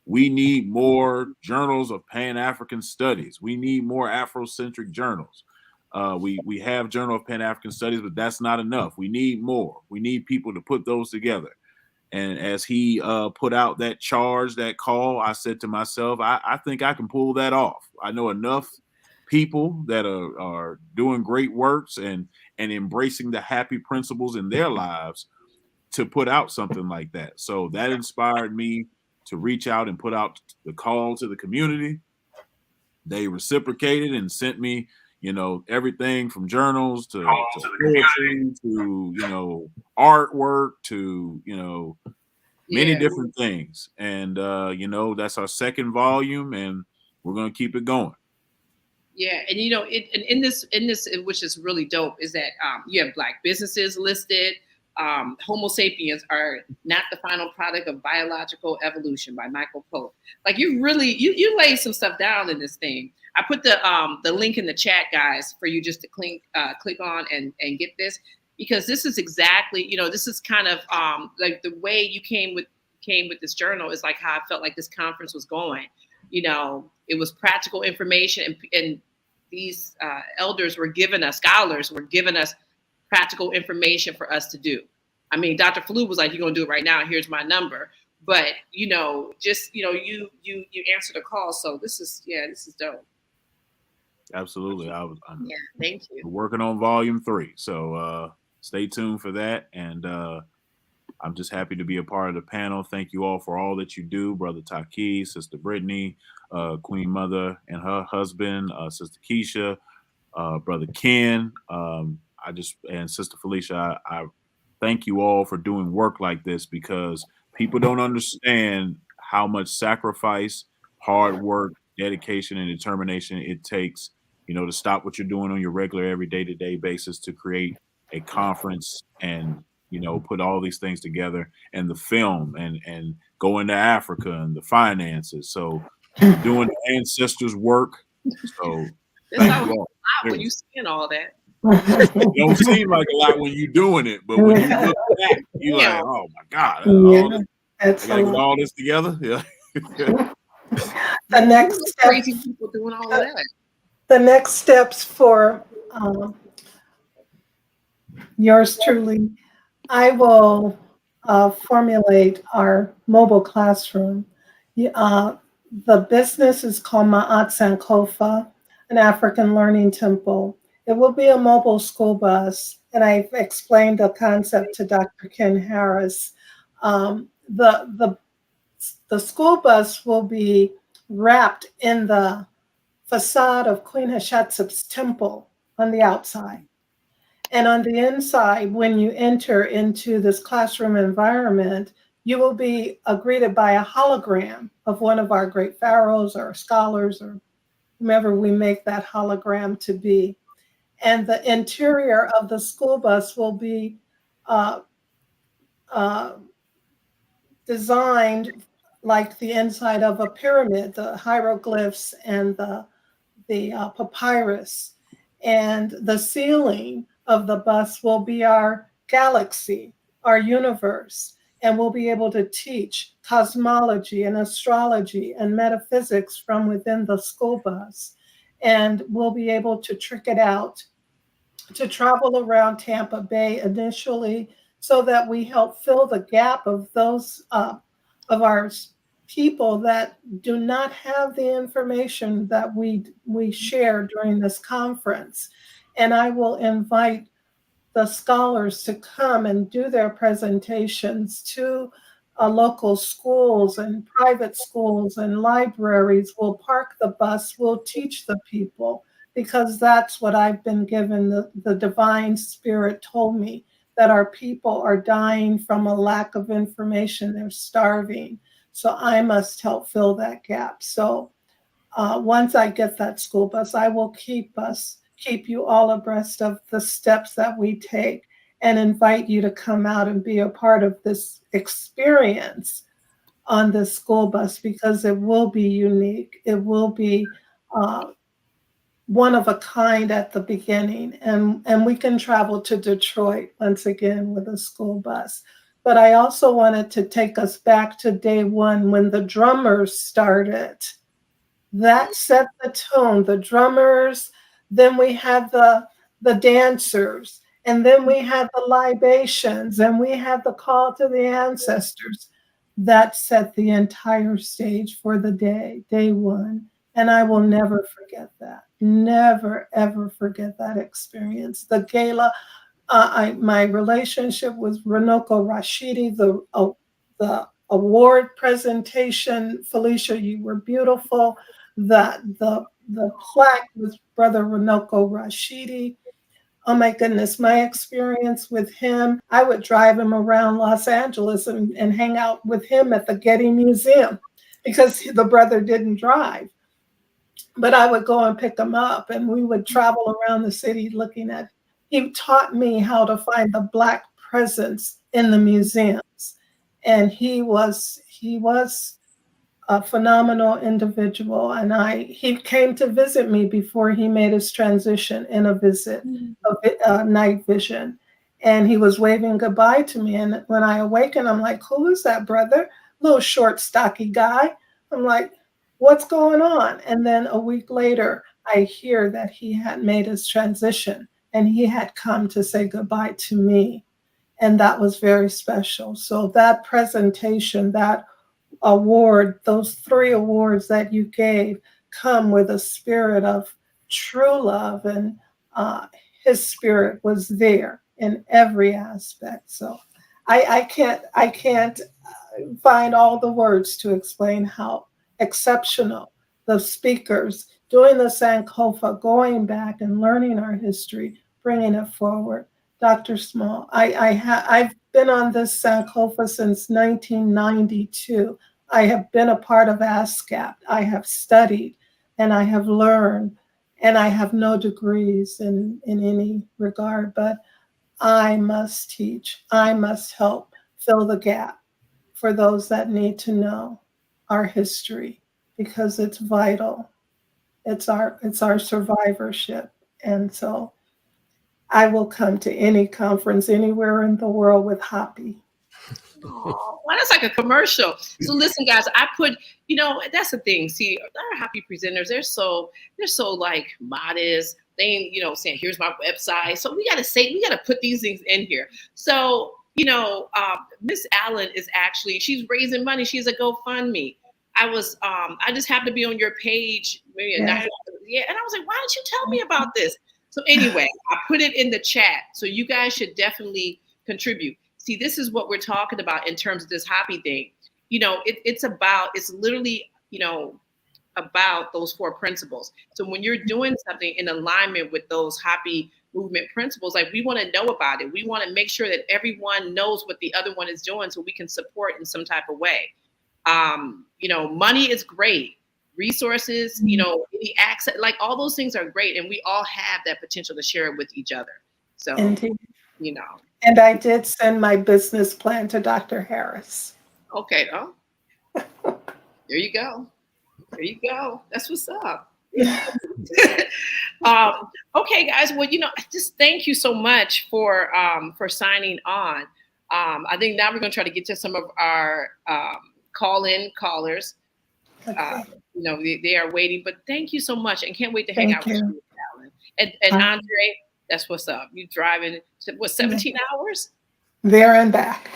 we need more journals of Pan-African studies. We need more Afrocentric journals. We have Journal of Pan-African Studies, but that's not enough. We need more. We need people to put those together. And as he put out that charge, that call, I said to myself, I think I can pull that off. I know enough people that are doing great works and embracing the HAPI principles in their lives to put out something like that. So that inspired me to reach out and put out the call to the community. They reciprocated and sent me, everything from journals to poetry to, artwork to, many different things. And, that's our second volume, and we're going to keep it going. Yeah. And, in this, which is really dope, is that you have Black businesses listed. Homo sapiens are not the final product of biological evolution by Michael Pope. Like you really lay some stuff down in this thing. I put the link in the chat, guys, for you just to click on and get this, because this is exactly, this is kind of like the way you came with this journal is like how I felt like this conference was going. It was practical information, and these elders were giving us, scholars were giving us practical information for us to do. I mean, Dr. Falou was like, you're going to do it right now. Here's my number. But, you answered a call. So this is dope. Absolutely. Thank you. We're working on volume 3. So stay tuned for that. And I'm just happy to be a part of the panel. Thank you all for all that you do. Brother Taki, Sister Brittany, Queen Mother and her husband, Sister Keisha, Brother Ken, and Sister Felicia. I thank you all for doing work like this, because people don't understand how much sacrifice, hard work, dedication, and determination it takes, to stop what you're doing on your regular every day-to-day basis to create a conference and, put all these things together, and the film and go into Africa and the finances. So you're doing the ancestors' work. So It thank sounds you like all. a lot when you saying all that. It don't seem like a lot when you're doing it, but when you look back, you like, oh my God, all this, I gotta get all this together. Yeah. The next step, crazy people doing all of that. The next steps for yours truly, I will formulate our mobile classroom. The business is called Ma'at Sankofa, an African learning temple. It will be a mobile school bus, and I've explained the concept to Dr. Ken Harris. The school bus will be wrapped in the facade of Queen Hatshepsut's temple on the outside. And on the inside, when you enter into this classroom environment, you will be greeted by a hologram of one of our great pharaohs or scholars or whomever we make that hologram to be. And the interior of the school bus will be designed like the inside of a pyramid, the hieroglyphs and the papyrus. And the ceiling of the bus will be our galaxy, our universe, and we'll be able to teach cosmology and astrology and metaphysics from within the school bus. And we'll be able to trick it out to travel around Tampa Bay initially so that we help fill the gap of those of our people that do not have the information that we share during this conference. And I will invite the scholars to come and do their presentations to local schools and private schools and libraries. We'll park the bus, we'll teach the people, because that's what I've been given. The divine spirit told me that our people are dying from a lack of information. They're starving. So I must help fill that gap. So once I get that school bus, I will keep you all abreast of the steps that we take and invite you to come out and be a part of this experience on this school bus, because it will be unique. It will be one of a kind at the beginning. And we can travel to Detroit once again with a school bus. But I also wanted to take us back to day one when the drummers started. That set the tone, the drummers, then we had the dancers, and then we had the libations, and we had the call to the ancestors. That set the entire stage for the day one. And I will never forget that. Never, ever forget that experience. The gala, my relationship with Runoko Rashidi, the award presentation, Felicia, you were beautiful. The plaque with Brother Runoko Rashidi. Oh my goodness, my experience with him, I would drive him around Los Angeles and hang out with him at the Getty Museum because the brother didn't drive. But I would go and pick him up and we would travel around the city looking at, he taught me how to find the Black presence in the museums. And he was a phenomenal individual. And he came to visit me before he made his transition in a visit, a night vision. And he was waving goodbye to me. And when I awakened, I'm like, who is that brother? Little short, stocky guy. I'm like, what's going on? And then a week later, I hear that he had made his transition and he had come to say goodbye to me. And that was very special. So that presentation, that award, those 3 awards that you gave come with a spirit of true love, and his spirit was there in every aspect. So I can't find all the words to explain how exceptional the speakers doing the Sankofa, going back and learning our history, bringing it forward. Dr. Small, I've been on this Sankofa since 1992. I have been a part of ASCAP. I have studied and I have learned, and I have no degrees in any regard, but I must teach. I must help fill the gap for those that need to know our history, because it's vital. It's our survivorship. And so I will come to any conference anywhere in the world with HAPI. Oh, well, that's like a commercial. So listen, guys, I put, that's the thing. See, our happy presenters, they're so like modest. They ain't, saying, here's my website. So we got to put these things in here. So, Miss Allen is actually, she's raising money. She's a GoFundMe. I just happened to be on your page maybe a night. Yeah. And I was like, why didn't you tell me about this? So anyway, I put it in the chat. So you guys should definitely contribute. See, this is what we're talking about in terms of this HAPI thing. It's literally, about those 4 principles. So when you're doing something in alignment with those HAPI movement principles, like, we want to know about it. We want to make sure that everyone knows what the other one is doing so we can support in some type of way. Money is great. Resources, any access, like, all those things are great. And we all have that potential to share it with each other. So, Indeed. And I did send my business plan to Dr. Harris. Okay. Oh, there you go. There you go. That's what's up. Okay, guys. Well, just thank you so much for signing on. I think now we're going to try to get to some of our call-in callers. Okay. They are waiting, but thank you so much, and can't wait to hang out with you, Alan. And Andre, that's what's up. You driving 17 hours? There and back.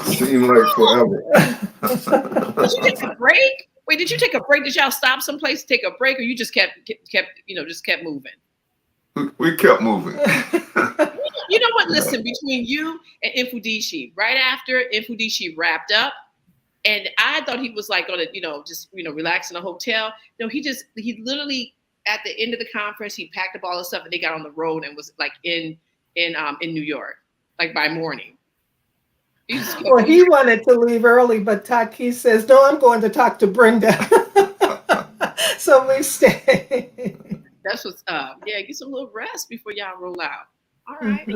Seems like forever. Did you take a break? Wait, did you take a break? Did y'all stop someplace to take a break, or you just kept moving? We kept moving. You know what? Listen, between you and Imhotep, right after Imhotep wrapped up, and I thought he was like gonna, just relax in a hotel. No, he literally at the end of the conference, he packed up all the stuff and they got on the road and was like in New York, like by morning. Well, he wanted to leave early, but Taki says, no, I'm going to talk to Brenda. So we stay. That's what's up. Yeah, get some little rest before y'all roll out. All right.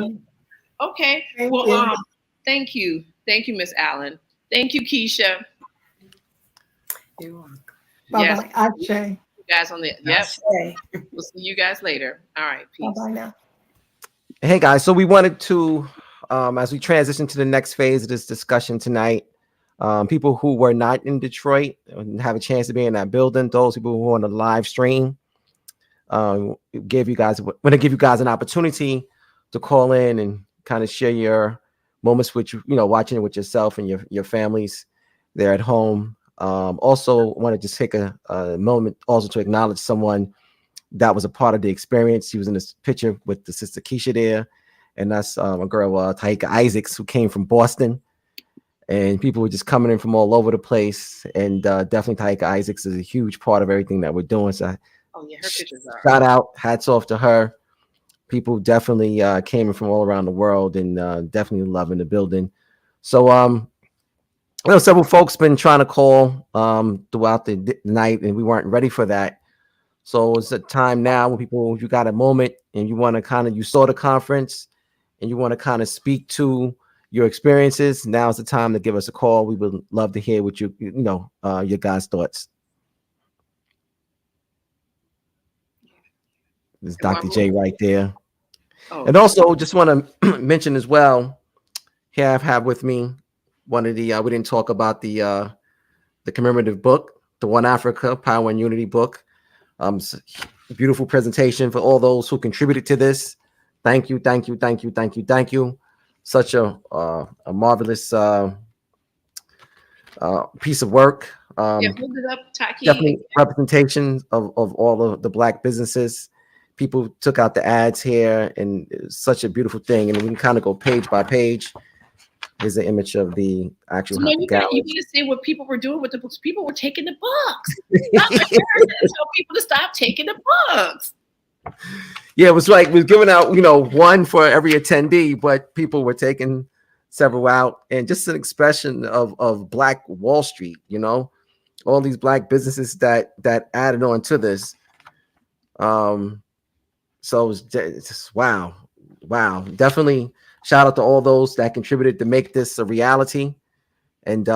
Okay. Thank you. Thank you, Miss Allen. Thank you, Keisha. You're welcome. Bye-bye. Ashe. You guys on the, yep. We'll see you guys later. All right. Peace. Bye-bye now. Hey, guys. So we wanted to, as we transition to the next phase of this discussion tonight, people who were not in Detroit and have a chance to be in that building, those people who are on the live stream, want to give you guys an opportunity to call in and kind of share your moments with watching it with yourself and your families there at home. Also want to just take a moment also to acknowledge someone that was a part of the experience. She was in this picture with the sister Keisha there, and that's a girl, Taika Isaacs, who came from Boston. And people were just coming in from all over the place. And definitely Taika Isaacs is a huge part of everything that we're doing. So her pictures are. Shout out, hats off to her. People definitely came in from all around the world and definitely loving the building. So several folks been trying to call throughout the night, and we weren't ready for that. So it's a time now when you got a moment and you want to you saw the conference and you want to kind of speak to your experiences. Now's the time to give us a call. We would love to hear what your guys' thoughts. There's Dr. J right there. Oh. And also just want to mention as well, here I have with me one of the, we didn't talk about the commemorative book, the One Africa Power and Unity book. Beautiful presentation for all those who contributed to this. Thank you. Such a marvelous piece of work. Hold it up, Taki. Definitely representation of all of the Black businesses. People took out the ads here, and it's such a beautiful thing. And we can kind of go page by page. Here's the image of the actual. So you got to say what people were doing with the books. People were taking the books. Tell people to stop taking the books. Yeah, it was like we was giving out, one for every attendee, but people were taking several out, and just an expression of Black Wall Street. All these Black businesses that added on to this. So it was just wow, definitely shout out to all those that contributed to make this a reality. And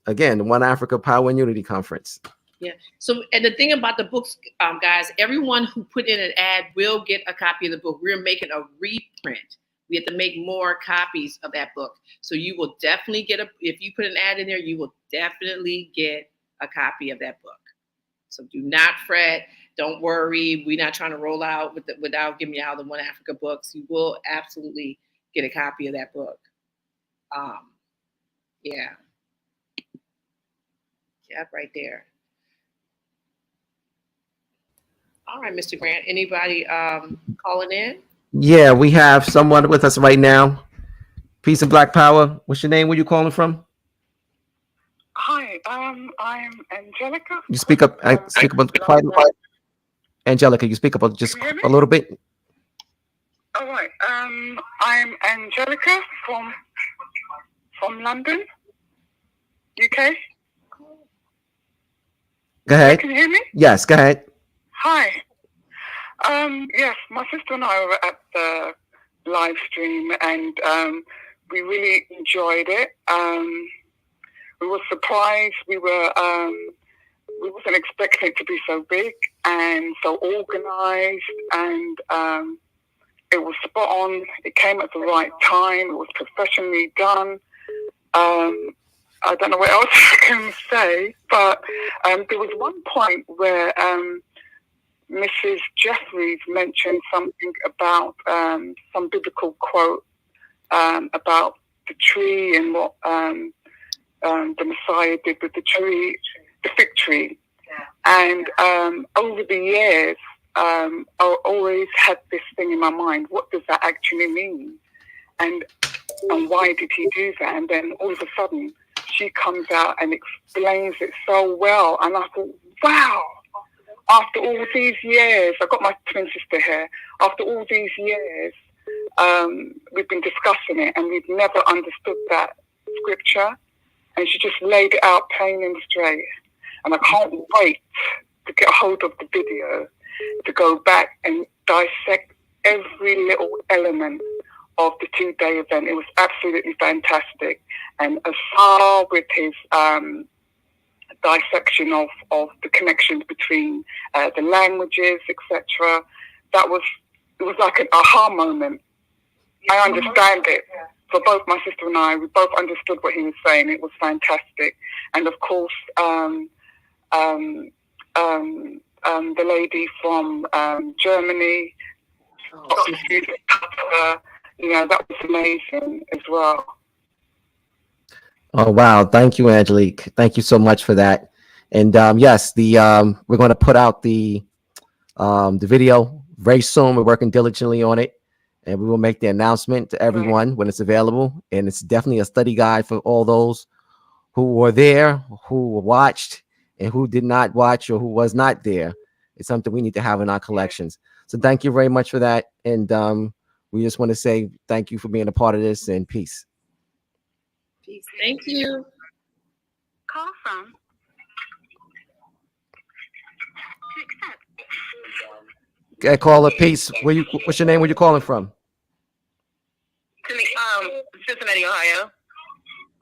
again, the One Africa Power and Unity Conference. Yeah. So, and the thing about the books, guys, everyone who put in an ad will get a copy of the book. We're making a reprint. We have to make more copies of that book. So you will definitely get if you put an ad in there, you will definitely get a copy of that book. So do not fret. Don't worry. We're not trying to roll out without giving you all the One Africa books. You will absolutely get a copy of that book. Yeah. Yep, right there. All right, Mr. Grant. Anybody calling in? Yeah, we have someone with us right now. Peace and Black Power. What's your name? Where you calling from? Hi, I'm Angelica. You speak up. Speak up quite. Angelica, you speak up just a little bit. All right. I'm Angelica from London, UK. Go ahead. Can you hear me? Yes, go ahead. Hi. Yes, my sister and I were at the live stream, and we really enjoyed it. We were surprised. We wasn't expecting it to be so big and so organized, and it was spot on. It came at the right time. It was professionally done. I don't know what else I can say, but there was one point where Mrs. Jeffries mentioned something about some biblical quote about the tree and what the Messiah did with the tree, the fig tree. And over the years, I always had this thing in my mind: what does that actually mean? And why did he do that? And then all of a sudden, she comes out and explains it so well. And I thought, wow, after all these years, I've got my twin sister here. After all these years, we've been discussing it and we've never understood that scripture. And she just laid it out plain and straight. And I can't wait to get hold of the video to go back and dissect every little element of the 2-day event. It was absolutely fantastic. And Asar with his dissection of the connections between the languages, etc. It was like an aha moment. I understand it. For both my sister and I, we both understood what he was saying. It was fantastic. And of course, the lady from Germany, that was amazing as well. Oh wow! Thank you, Angelique. Thank you so much for that. And yes, we're going to put out the video very soon. We're working diligently on it, and we will make the announcement to everyone when it's available. And it's definitely a study guide for all those who were there, who watched, and who did not watch or who was not there. It's something we need to have in our collections. So thank you very much for that. And we just want to say thank you for being a part of this, and peace. Peace. Thank you. Call from. Okay, caller, peace. What's your name? Where you calling from? Cincinnati, Ohio.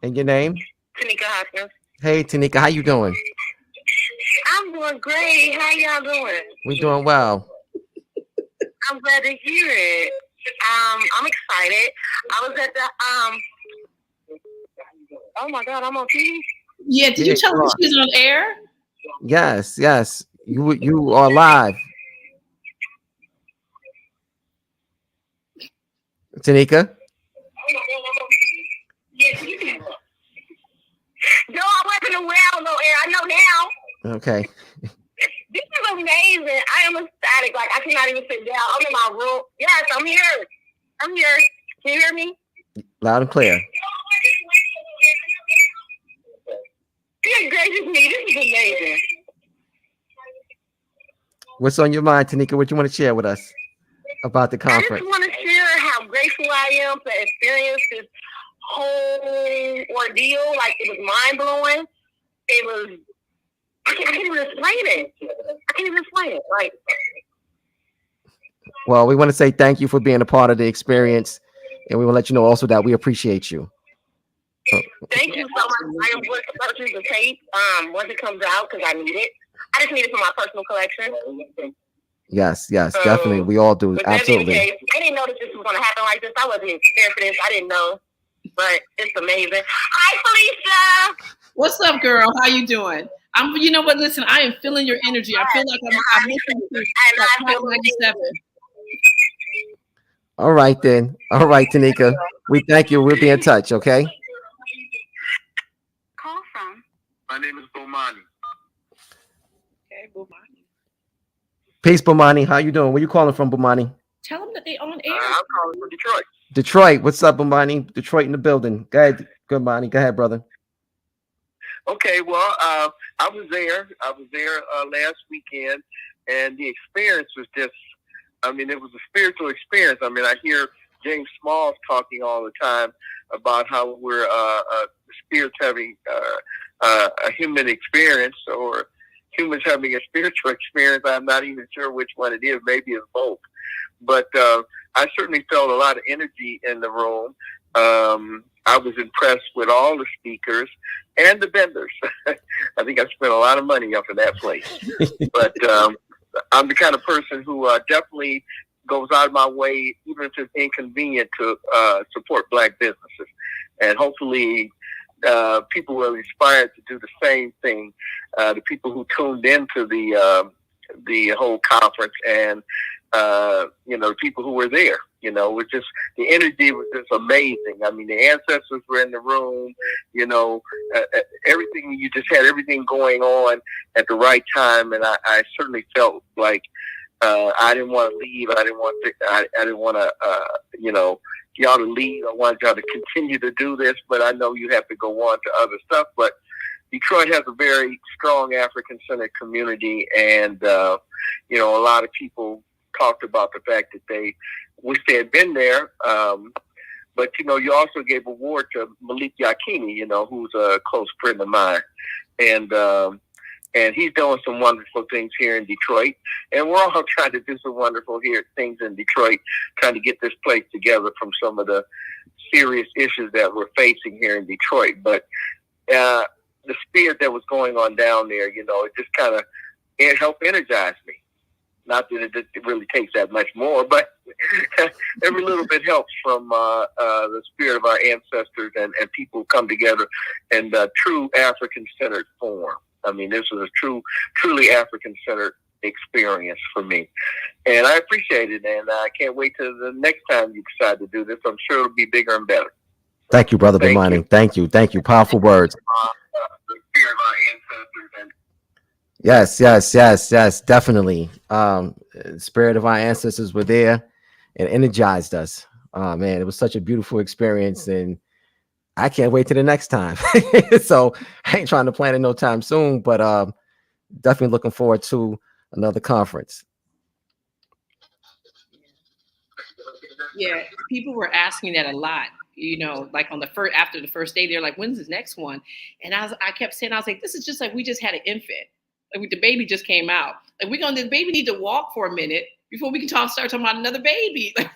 And your name? Tanika Hopkins. Hey, Tanika, how you doing? I'm doing great. How y'all doing? We doing well. I'm glad to hear it. I'm excited. I was at the oh my God, I'm on TV. Yeah, did you tell her she's on air? Yes. You are live. Tanika? No, I wasn't aware I was on air. I know now. Okay. This is amazing. I am ecstatic. Like, I cannot even sit down. I'm in my room. Yes, I'm here. I'm here. Can you hear me? Loud and clear. Good gracious me. This is amazing. What's on your mind, Tanika? What you want to share with us about the conference? I just want to share how grateful I am to experience this whole ordeal. Like, it was mind-blowing. It was, I can't even explain it. Well, we want to say thank you for being a part of the experience. and we will let you know also that we appreciate you. Thank you so much. I am going to purchase the tape once it comes out because I need it. I just need it for my personal collection. Yes, definitely. We all do. Absolutely. I didn't know that this was going to happen like this. I wasn't prepared for this. I didn't know, but it's amazing. Hi, Felicia. What's up, girl? How you doing? You know what? Listen, I am feeling your energy. I feel like I'm listening to like 97. All right, then. All right, Tanika. We thank you. We'll be in touch, okay? Call from? My name is Bomani. Okay, Bomani. Peace, Bomani. How you doing? Where you calling from, Bomani? Tell them that they on air. I'm calling from Detroit. Detroit. What's up, Bomani? Detroit in the building. Go ahead, Bomani. Go ahead, brother. Okay, well, I was there. Last weekend, and the experience was just, I mean, it was a spiritual experience. I mean, I hear James Smalls talking all the time about how we're spirits having a human experience, or humans having a spiritual experience. I'm not even sure which one it is. Maybe it's both. But I certainly felt a lot of energy in the room. I was impressed with all the speakers and the vendors. I think I spent a lot of money up in that place. But I'm the kind of person who definitely goes out of my way, even if it's inconvenient, to support Black businesses. And hopefully people will inspire to do the same thing. The people who tuned into the whole conference, and the people who were there, was just, the energy was just amazing. I mean, the ancestors were in the room, everything, you just had everything going on at the right time. And I certainly felt like I didn't want to leave. I didn't want y'all to leave. I wanted y'all to continue to do this, but I know you have to go on to other stuff. But Detroit has a very strong African-centered community, and a lot of people talked about the fact that they wish they had been there. But you also gave award to Malik Yakini, who's a close friend of mine, and he's doing some wonderful things here in Detroit. And we're all trying to do some wonderful things in Detroit, trying to get this place together from some of the serious issues that we're facing here in Detroit. But the spirit that was going on down there, it just kind of, it helped energize me. Not that it really takes that much more, but every little bit helps from the spirit of our ancestors, and people come together in true African-centered form. I mean, this was a truly African-centered experience for me. And I appreciate it, and I can't wait till the next time you decide to do this. I'm sure it'll be bigger and better. Thank you, Brother Bomani. Thank you. Powerful words. The spirit of our ancestors and Yes, definitely. Spirit of our ancestors were there and energized us. Oh man, it was such a beautiful experience, and I can't wait till the next time. So I ain't trying to plan it no time soon, but definitely looking forward to another conference. Yeah, people were asking that a lot. Like on after the first day, they're like, "When's the next one?" And I kept saying, I was like, "This is just like we just had an infant. Like the baby just came out. Like the baby need to walk for a minute before we can start talking about another baby. Like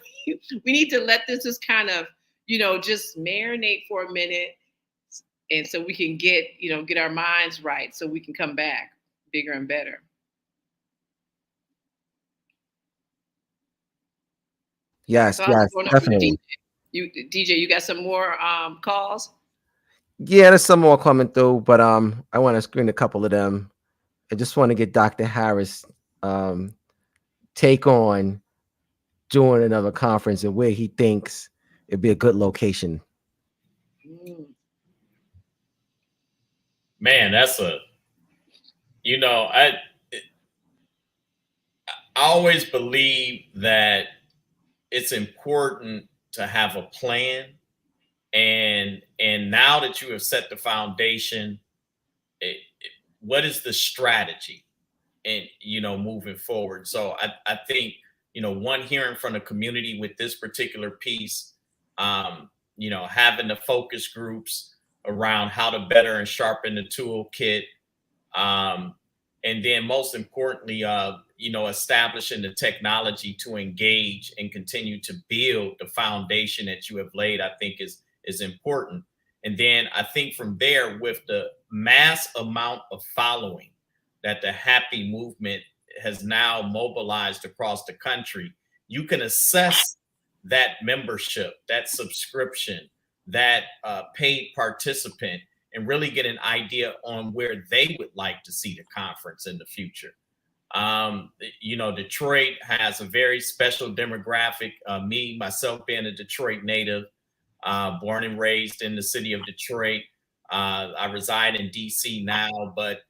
we need to let this just kind of, just marinate for a minute, and so we can get our minds right, so we can come back bigger and better." Yes, definitely. DJ, you got some more calls? Yeah, there's some more coming through, but I want to screen a couple of them. I just want to get Dr. Harris take on doing another conference and where he thinks it'd be a good location. Man, that's I always believe that it's important to have a plan, and now that you have set the foundation, what is the strategy and moving forward? So I think one, hearing from the community with this particular piece, having the focus groups around how to better and sharpen the toolkit, and then most importantly, establishing the technology to engage and continue to build the foundation that you have laid, I think is important. And then I think from there, with the mass amount of following that the HAPI movement has now mobilized across the country, you can assess that membership, that subscription, that paid participant, and really get an idea on where they would like to see the conference in the future. Detroit has a very special demographic. Myself being a Detroit native, born and raised in the city of Detroit. I reside in DC now, but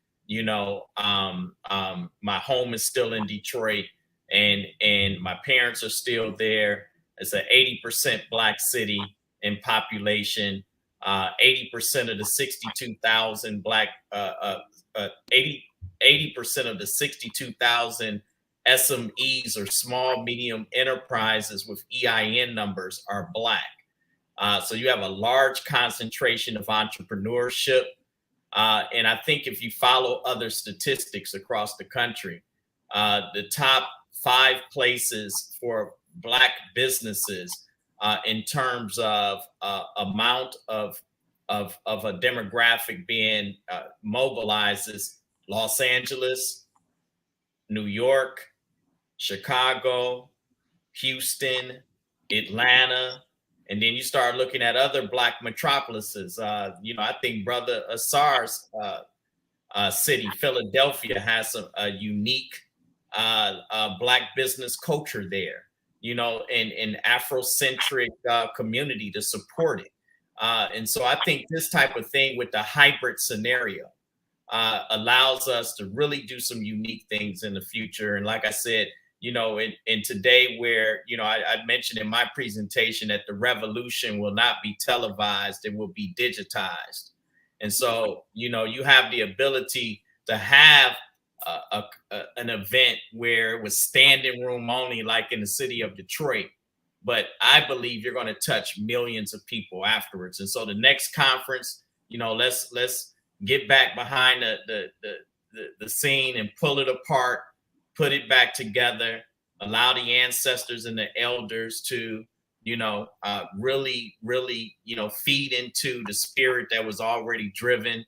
my home is still in Detroit, and my parents are still there. It's an 80% Black city in population. 80% of the 62,000 Black, 80% of the 62,000 SMEs or small medium enterprises with EIN numbers are Black. So you have a large concentration of entrepreneurship. And I think if you follow other statistics across the country, the top 5 places for Black businesses in terms of amount of a demographic being mobilized is Los Angeles, New York, Chicago, Houston, Atlanta. And then you start looking at other Black metropolises. I think Brother Asar's city, Philadelphia, has a unique Black business culture there, and Afrocentric community to support it. And so I think this type of thing with the hybrid scenario allows us to really do some unique things in the future. And like I said, in today where, I mentioned in my presentation that the revolution will not be televised, it will be digitized. And so, you have the ability to have an event where it was standing room only, like in the city of Detroit. But I believe you're going to touch millions of people afterwards. And so the next conference, let's get back behind the scene and pull it apart, put it back together, allow the ancestors and the elders to, really, feed into the spirit that was already driven,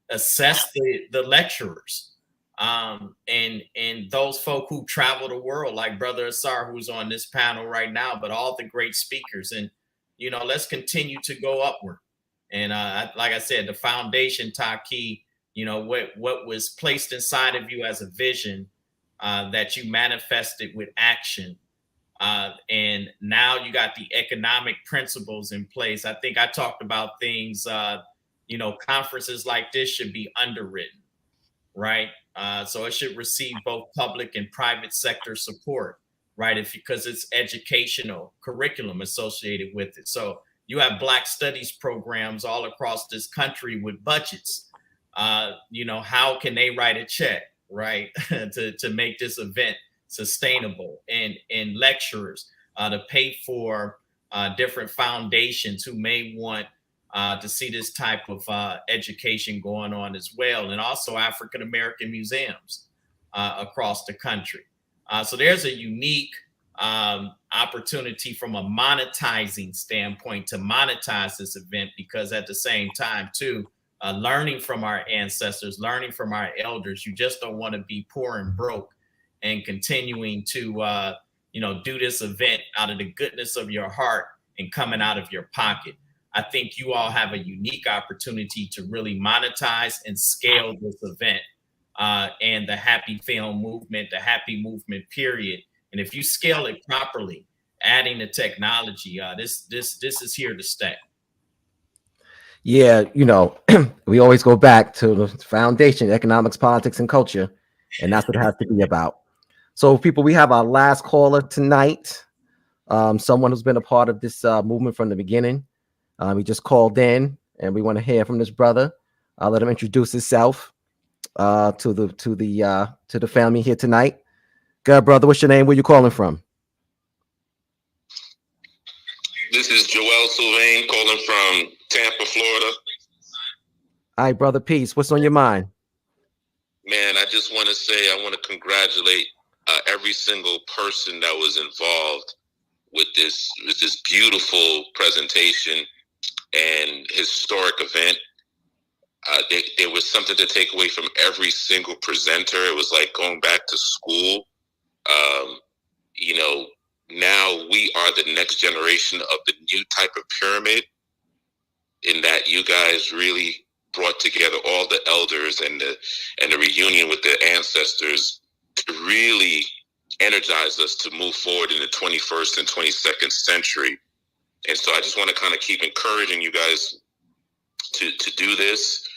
assess the lecturers, and those folk who travel the world, like Brother Asar, who's on this panel right now, but all the great speakers. And, let's continue to go upward. And like I said, the foundation, Taki, what was placed inside of you as a vision, that you manifested with action. And now you got the economic principles in place. I think I talked about things, conferences like this should be underwritten, right? So it should receive both public and private sector support, right? Because it's educational curriculum associated with it. So you have Black studies programs all across this country with budgets. How can they write a check, right, to make this event sustainable, and lecturers to pay for different foundations who may want to see this type of education going on as well, and also African American museums across the country. So there's a unique opportunity from a monetizing standpoint to monetize this event, because at the same time too, learning from our ancestors, learning from our elders, you just don't want to be poor and broke and continuing to do this event out of the goodness of your heart and coming out of your pocket. I think you all have a unique opportunity to really monetize and scale this event and the hapifilm movement, the HAPI movement, period. And if you scale it properly, adding the technology, this is here to stay. Yeah, we always go back to the foundation, economics, politics, and culture, and that's what it has to be about. So, people, we have our last caller tonight, someone who's been a part of this movement from the beginning. He just called in, and we want to hear from this brother. I'll let him introduce himself to the family here tonight. Good, brother. What's your name? Where you calling from? This is Joel Sylvain calling from Tampa, Florida. All right, brother. Peace. What's on your mind? Man, I just want to say I want to congratulate every single person that was involved with this beautiful presentation and historic event. There was something to take away from every single presenter. It was like going back to school. You know, now we are the next generation of the new type of pyramid, in that you guys really brought together all the elders and the reunion with the ancestors to really energize us to move forward in the 21st and 22nd century. And so I just want to kind of keep encouraging you guys to do this.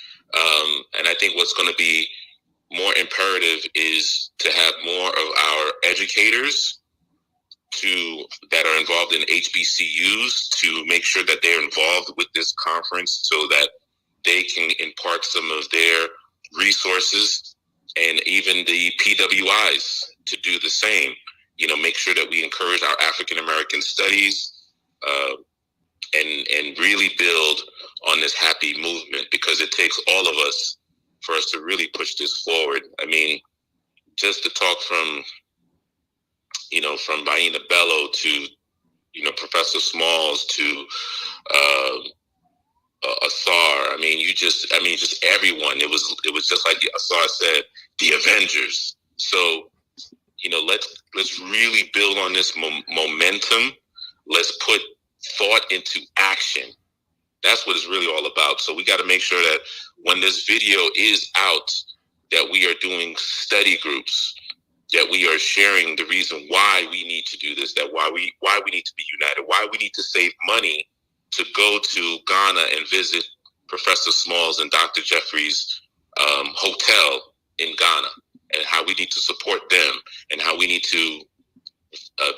And I think what's going to be more imperative is to have more of our educators that are involved in HBCUs to make sure that they're involved with this conference, so that they can impart some of their resources, and even the PWIs to do the same. You know, make sure that we encourage our African American studies, and really build on this HAPI movement, because it takes all of us for us to really push this forward. I mean, just to talk from Baina Bello to, Professor Smalls to Asar. I mean, just everyone. It was just like Asar said, the Avengers. So, let's really build on this momentum. Let's put thought into action. That's what it's really all about. So we got to make sure that when this video is out, that we are doing study groups, that we are sharing the reason why we need to do this, that why we need to be united, why we need to save money to go to Ghana and visit Professor Smalls and Dr. Jeffries' hotel in Ghana, and how we need to support them, and how we need to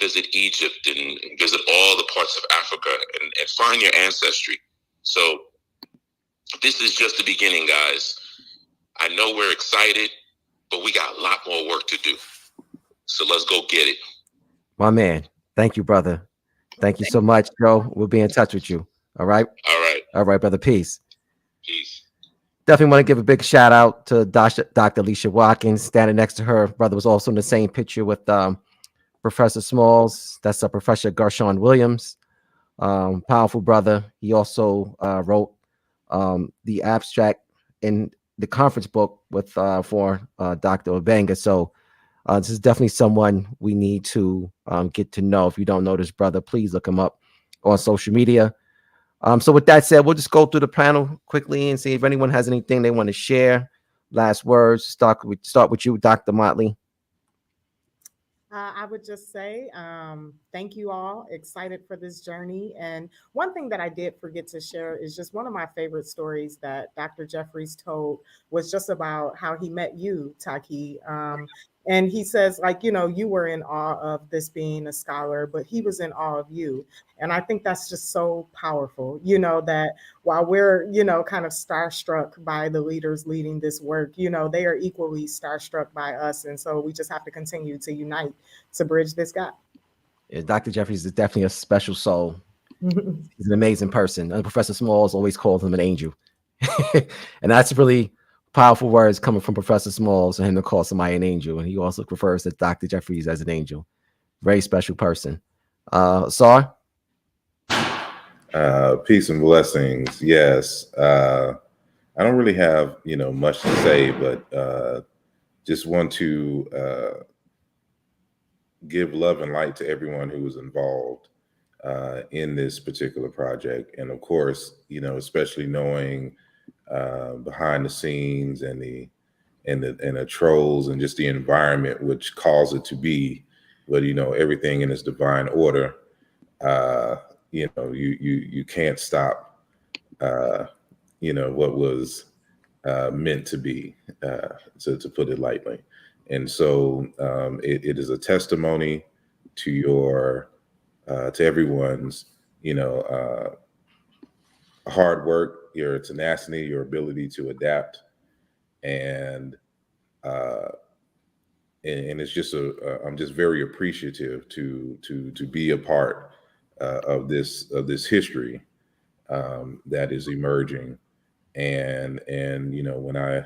visit Egypt and visit all the parts of Africa and find your ancestry. So this is just the beginning, guys. I know we're excited, but we got a lot more work to do. So let's go get it. My man. Thank you, brother. Thank you so much, Joe. We'll be in touch with you. All right. All right. All right, brother. Peace. Peace. Definitely want to give a big shout out to Dr. Alicia Watkins. Standing next to her brother was also in the same picture with Professor Smalls. That's Professor Gershon Williams. Powerful brother. He also wrote the abstract in the conference book with for Dr. Obenga. So this is definitely someone we need to get to know. If you don't know this brother, please look him up on social media. So with that said, we'll just go through the panel quickly and see if anyone has anything they want to share. Last words. Start with you, Dr. Motley. I would just say thank you all. Excited for this journey. And one thing that I did forget to share is just one of my favorite stories that Dr. Jeffries told was just about how he met you, Taki. And he says, you were in awe of this being a scholar, but he was in awe of you. And I think that's just so powerful, that while we're, kind of starstruck by the leaders leading this work, they are equally starstruck by us. And so we just have to continue to unite to bridge this gap. Yeah, Dr. Jeffries is definitely a special soul. He's an amazing person. And Professor Smalls always called him an angel. And that's really powerful words coming from Professor Smalls and him to call somebody an angel. And he also refers to Dr. Jeffries as an angel. Very special person. Asar? Peace and blessings. Yes. I don't really have, much to say, but just want to give love and light to everyone who was involved in this particular project. And of course, especially knowing behind the scenes and the trolls and just the environment which caused it to be, but everything in its divine order. You can't stop what was meant to be, to put it lightly. And so it is a testimony to your to everyone's hard work, your tenacity, your ability to adapt, and it's just I'm just very appreciative to be a part of this history that is emerging, and when I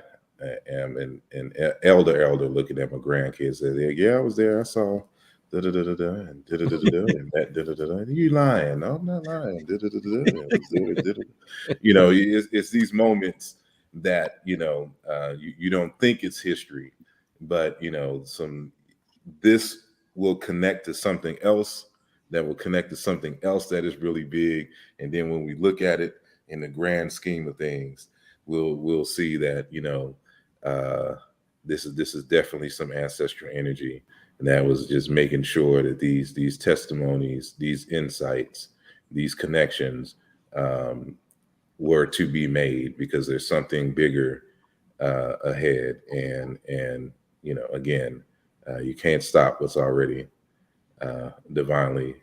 am an elder looking at my grandkids. Say, yeah, I was there. I saw da da da da da and da da da da and that da da da da. You lying? No, I'm not lying. Da da da da. I was there. Da, da, da. You know, it's these moments that you don't think it's history, but this will connect to something else that will connect to something else that is really big, and then when we look at it in the grand scheme of things, we'll see that this is definitely some ancestral energy, and that was just making sure that these testimonies, these insights, these connections were to be made, because there's something bigger ahead, and again, you can't stop what's already divinely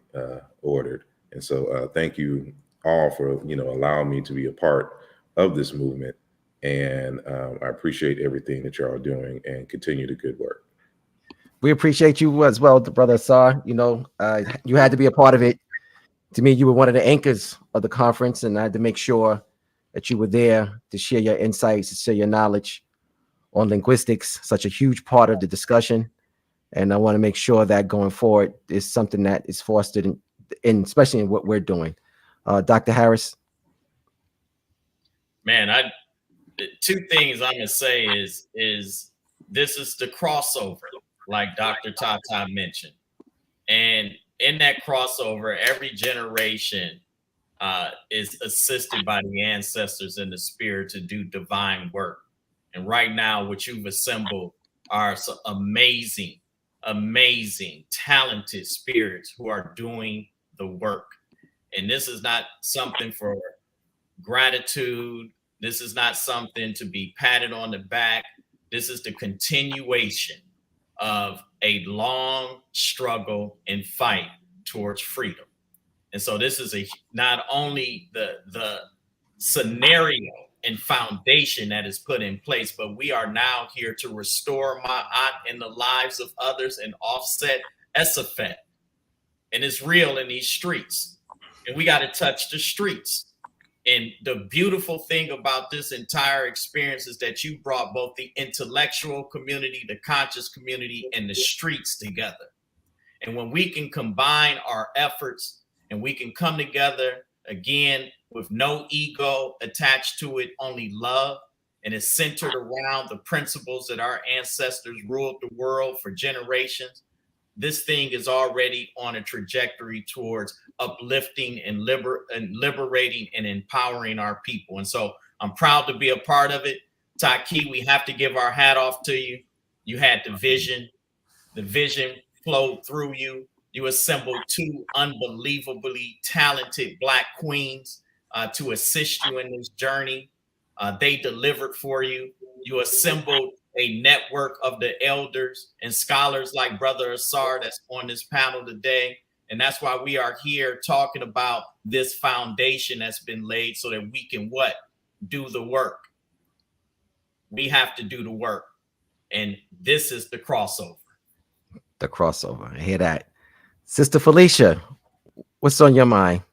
ordered. And so thank you all for allowing me to be a part of this movement, and I appreciate everything that y'all are doing, and continue the good work. We appreciate you as well, brother Asar. You had to be a part of it. To me, you were one of the anchors of the conference, and I had to make sure that you were there to share your insights, to share your knowledge on linguistics, such a huge part of the discussion. And I want to make sure that going forward is something that is fostered in especially in what we're doing. Dr. Harris. Man, two things I'm gonna say is this is the crossover, like Dr. Tata mentioned. And in that crossover, every generation is assisted by the ancestors in the spirit to do divine work. And right now, what you've assembled are some amazing, talented spirits who are doing the work. And this is not something for gratitude. This is not something to be patted on the back. This is the continuation of a long struggle and fight towards freedom. And so this is not only the scenario and foundation that is put in place, but we are now here to restore Ma'at in the lives of others and offset Esafet. And it's real in these streets. And we got to touch the streets. And the beautiful thing about this entire experience is that you brought both the intellectual community, the conscious community, and the streets together. And when we can combine our efforts and we can come together again with no ego attached to it, only love, and it's centered around the principles that our ancestors ruled the world for generations, this thing is already on a trajectory towards uplifting and liberating and empowering our people. And so I'm proud to be a part of it. Taki, we have to give our hat off to you. You had the vision flowed through you. You assembled two unbelievably talented Black queens to assist you in this journey. They delivered for you. You assembled a network of the elders and scholars like Brother Asar that's on this panel today. And that's why we are here talking about this foundation that's been laid so that we can do the work. We have to do the work. And this is the crossover. The crossover. I hear that. Sister Felicia, what's on your mind?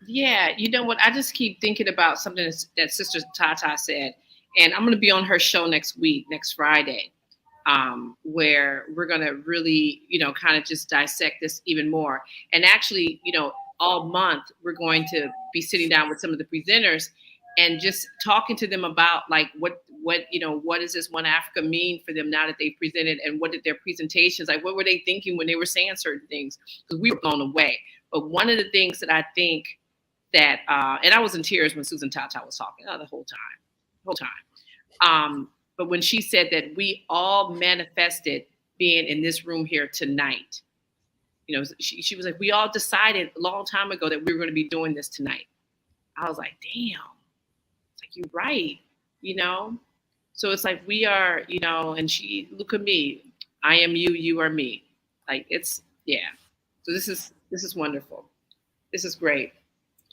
Yeah, you know what? I just keep thinking about something that Sister Tata said. And I'm going to be on her show next Friday, where we're going to really, kind of just dissect this even more. And actually, all month, we're going to be sitting down with some of the presenters and just talking to them about like what does this One Africa mean for them now that they've presented, and what did their presentations, like what were they thinking when they were saying certain things? Because we were blown away. But one of the things that I think that, and I was in tears when Susan Tata was talking the whole time. But when she said that we all manifested being in this room here tonight, she was like, we all decided a long time ago that we were going to be doing this tonight. I was like, damn, it's like, you're right, So it's like we are, and she, look at me, I am you, you are me. Like it's, yeah. So this is wonderful. This is great.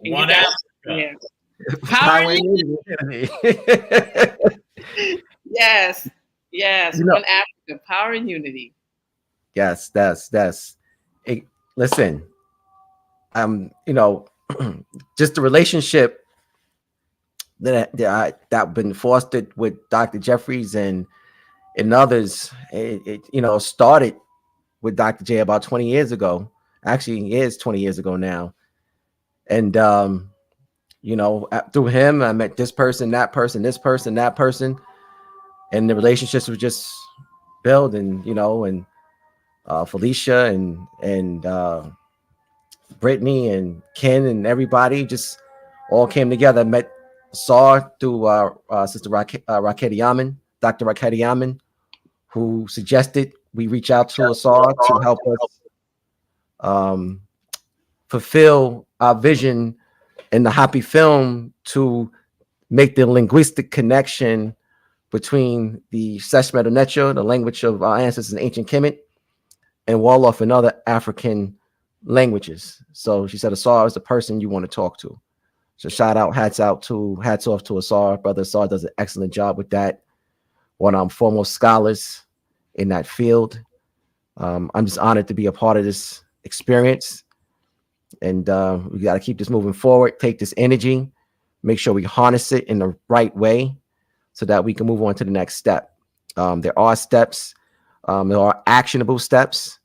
And One guys, Africa. Yeah. Power in unity. Yes. One Africa, power and unity. Yes, that's it. Listen, just the relationship that been fostered with Dr. Jeffries and others. It started with Dr. J about 20 years ago. Actually, it is 20 years ago now. And through him, I met this person, that person, this person, that person, and the relationships were just building. And Felicia and Brittany and Ken and everybody just all came together. I met Asar through Sister Raketi Yaman, Dr. Raketi Yaman, who suggested we reach out to Asar to help us fulfill our vision in the hapifilm to make the linguistic connection between the Seshmetu Necho, the language of our ancestors in ancient Kemet, and Wolof and other African languages. So she said Asar is the person you want to talk to. So hats off to Asar. Brother Asar does an excellent job with that. One of our foremost scholars in that field. I'm just honored to be a part of this experience. And we got to keep this moving forward, take this energy, make sure we harness it in the right way so that we can move on to the next step. There are steps. There are actionable steps.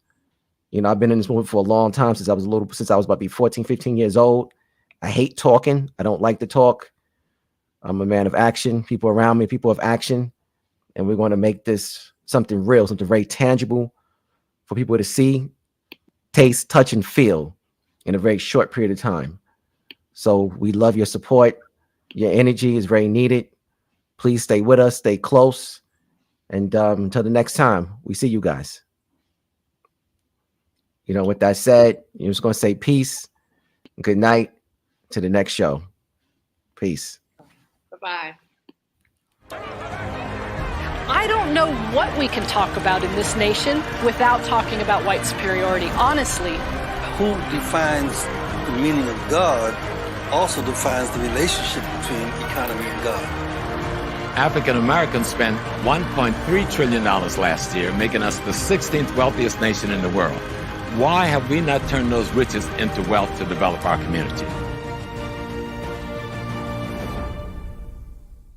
I've been in this movement for a long time, since I was about to be 14, 15 years old. I hate talking. I don't like to talk. I'm a man of action. People around me, people of action. And we're going to make this something real, something very tangible for people to see, taste, touch, and feel in a very short period of time. So we love your support. Your energy is very needed. Please stay with us, stay close. And until the next time, we see you guys. With that said, you're just going to say peace. Good night. To the next show. Peace. Bye-bye. I don't know what we can talk about in this nation without talking about white superiority, honestly. Who defines the meaning of God also defines the relationship between economy and God. African Americans spent $1.3 trillion last year, making us the 16th wealthiest nation in the world. Why have we not turned those riches into wealth to develop our community?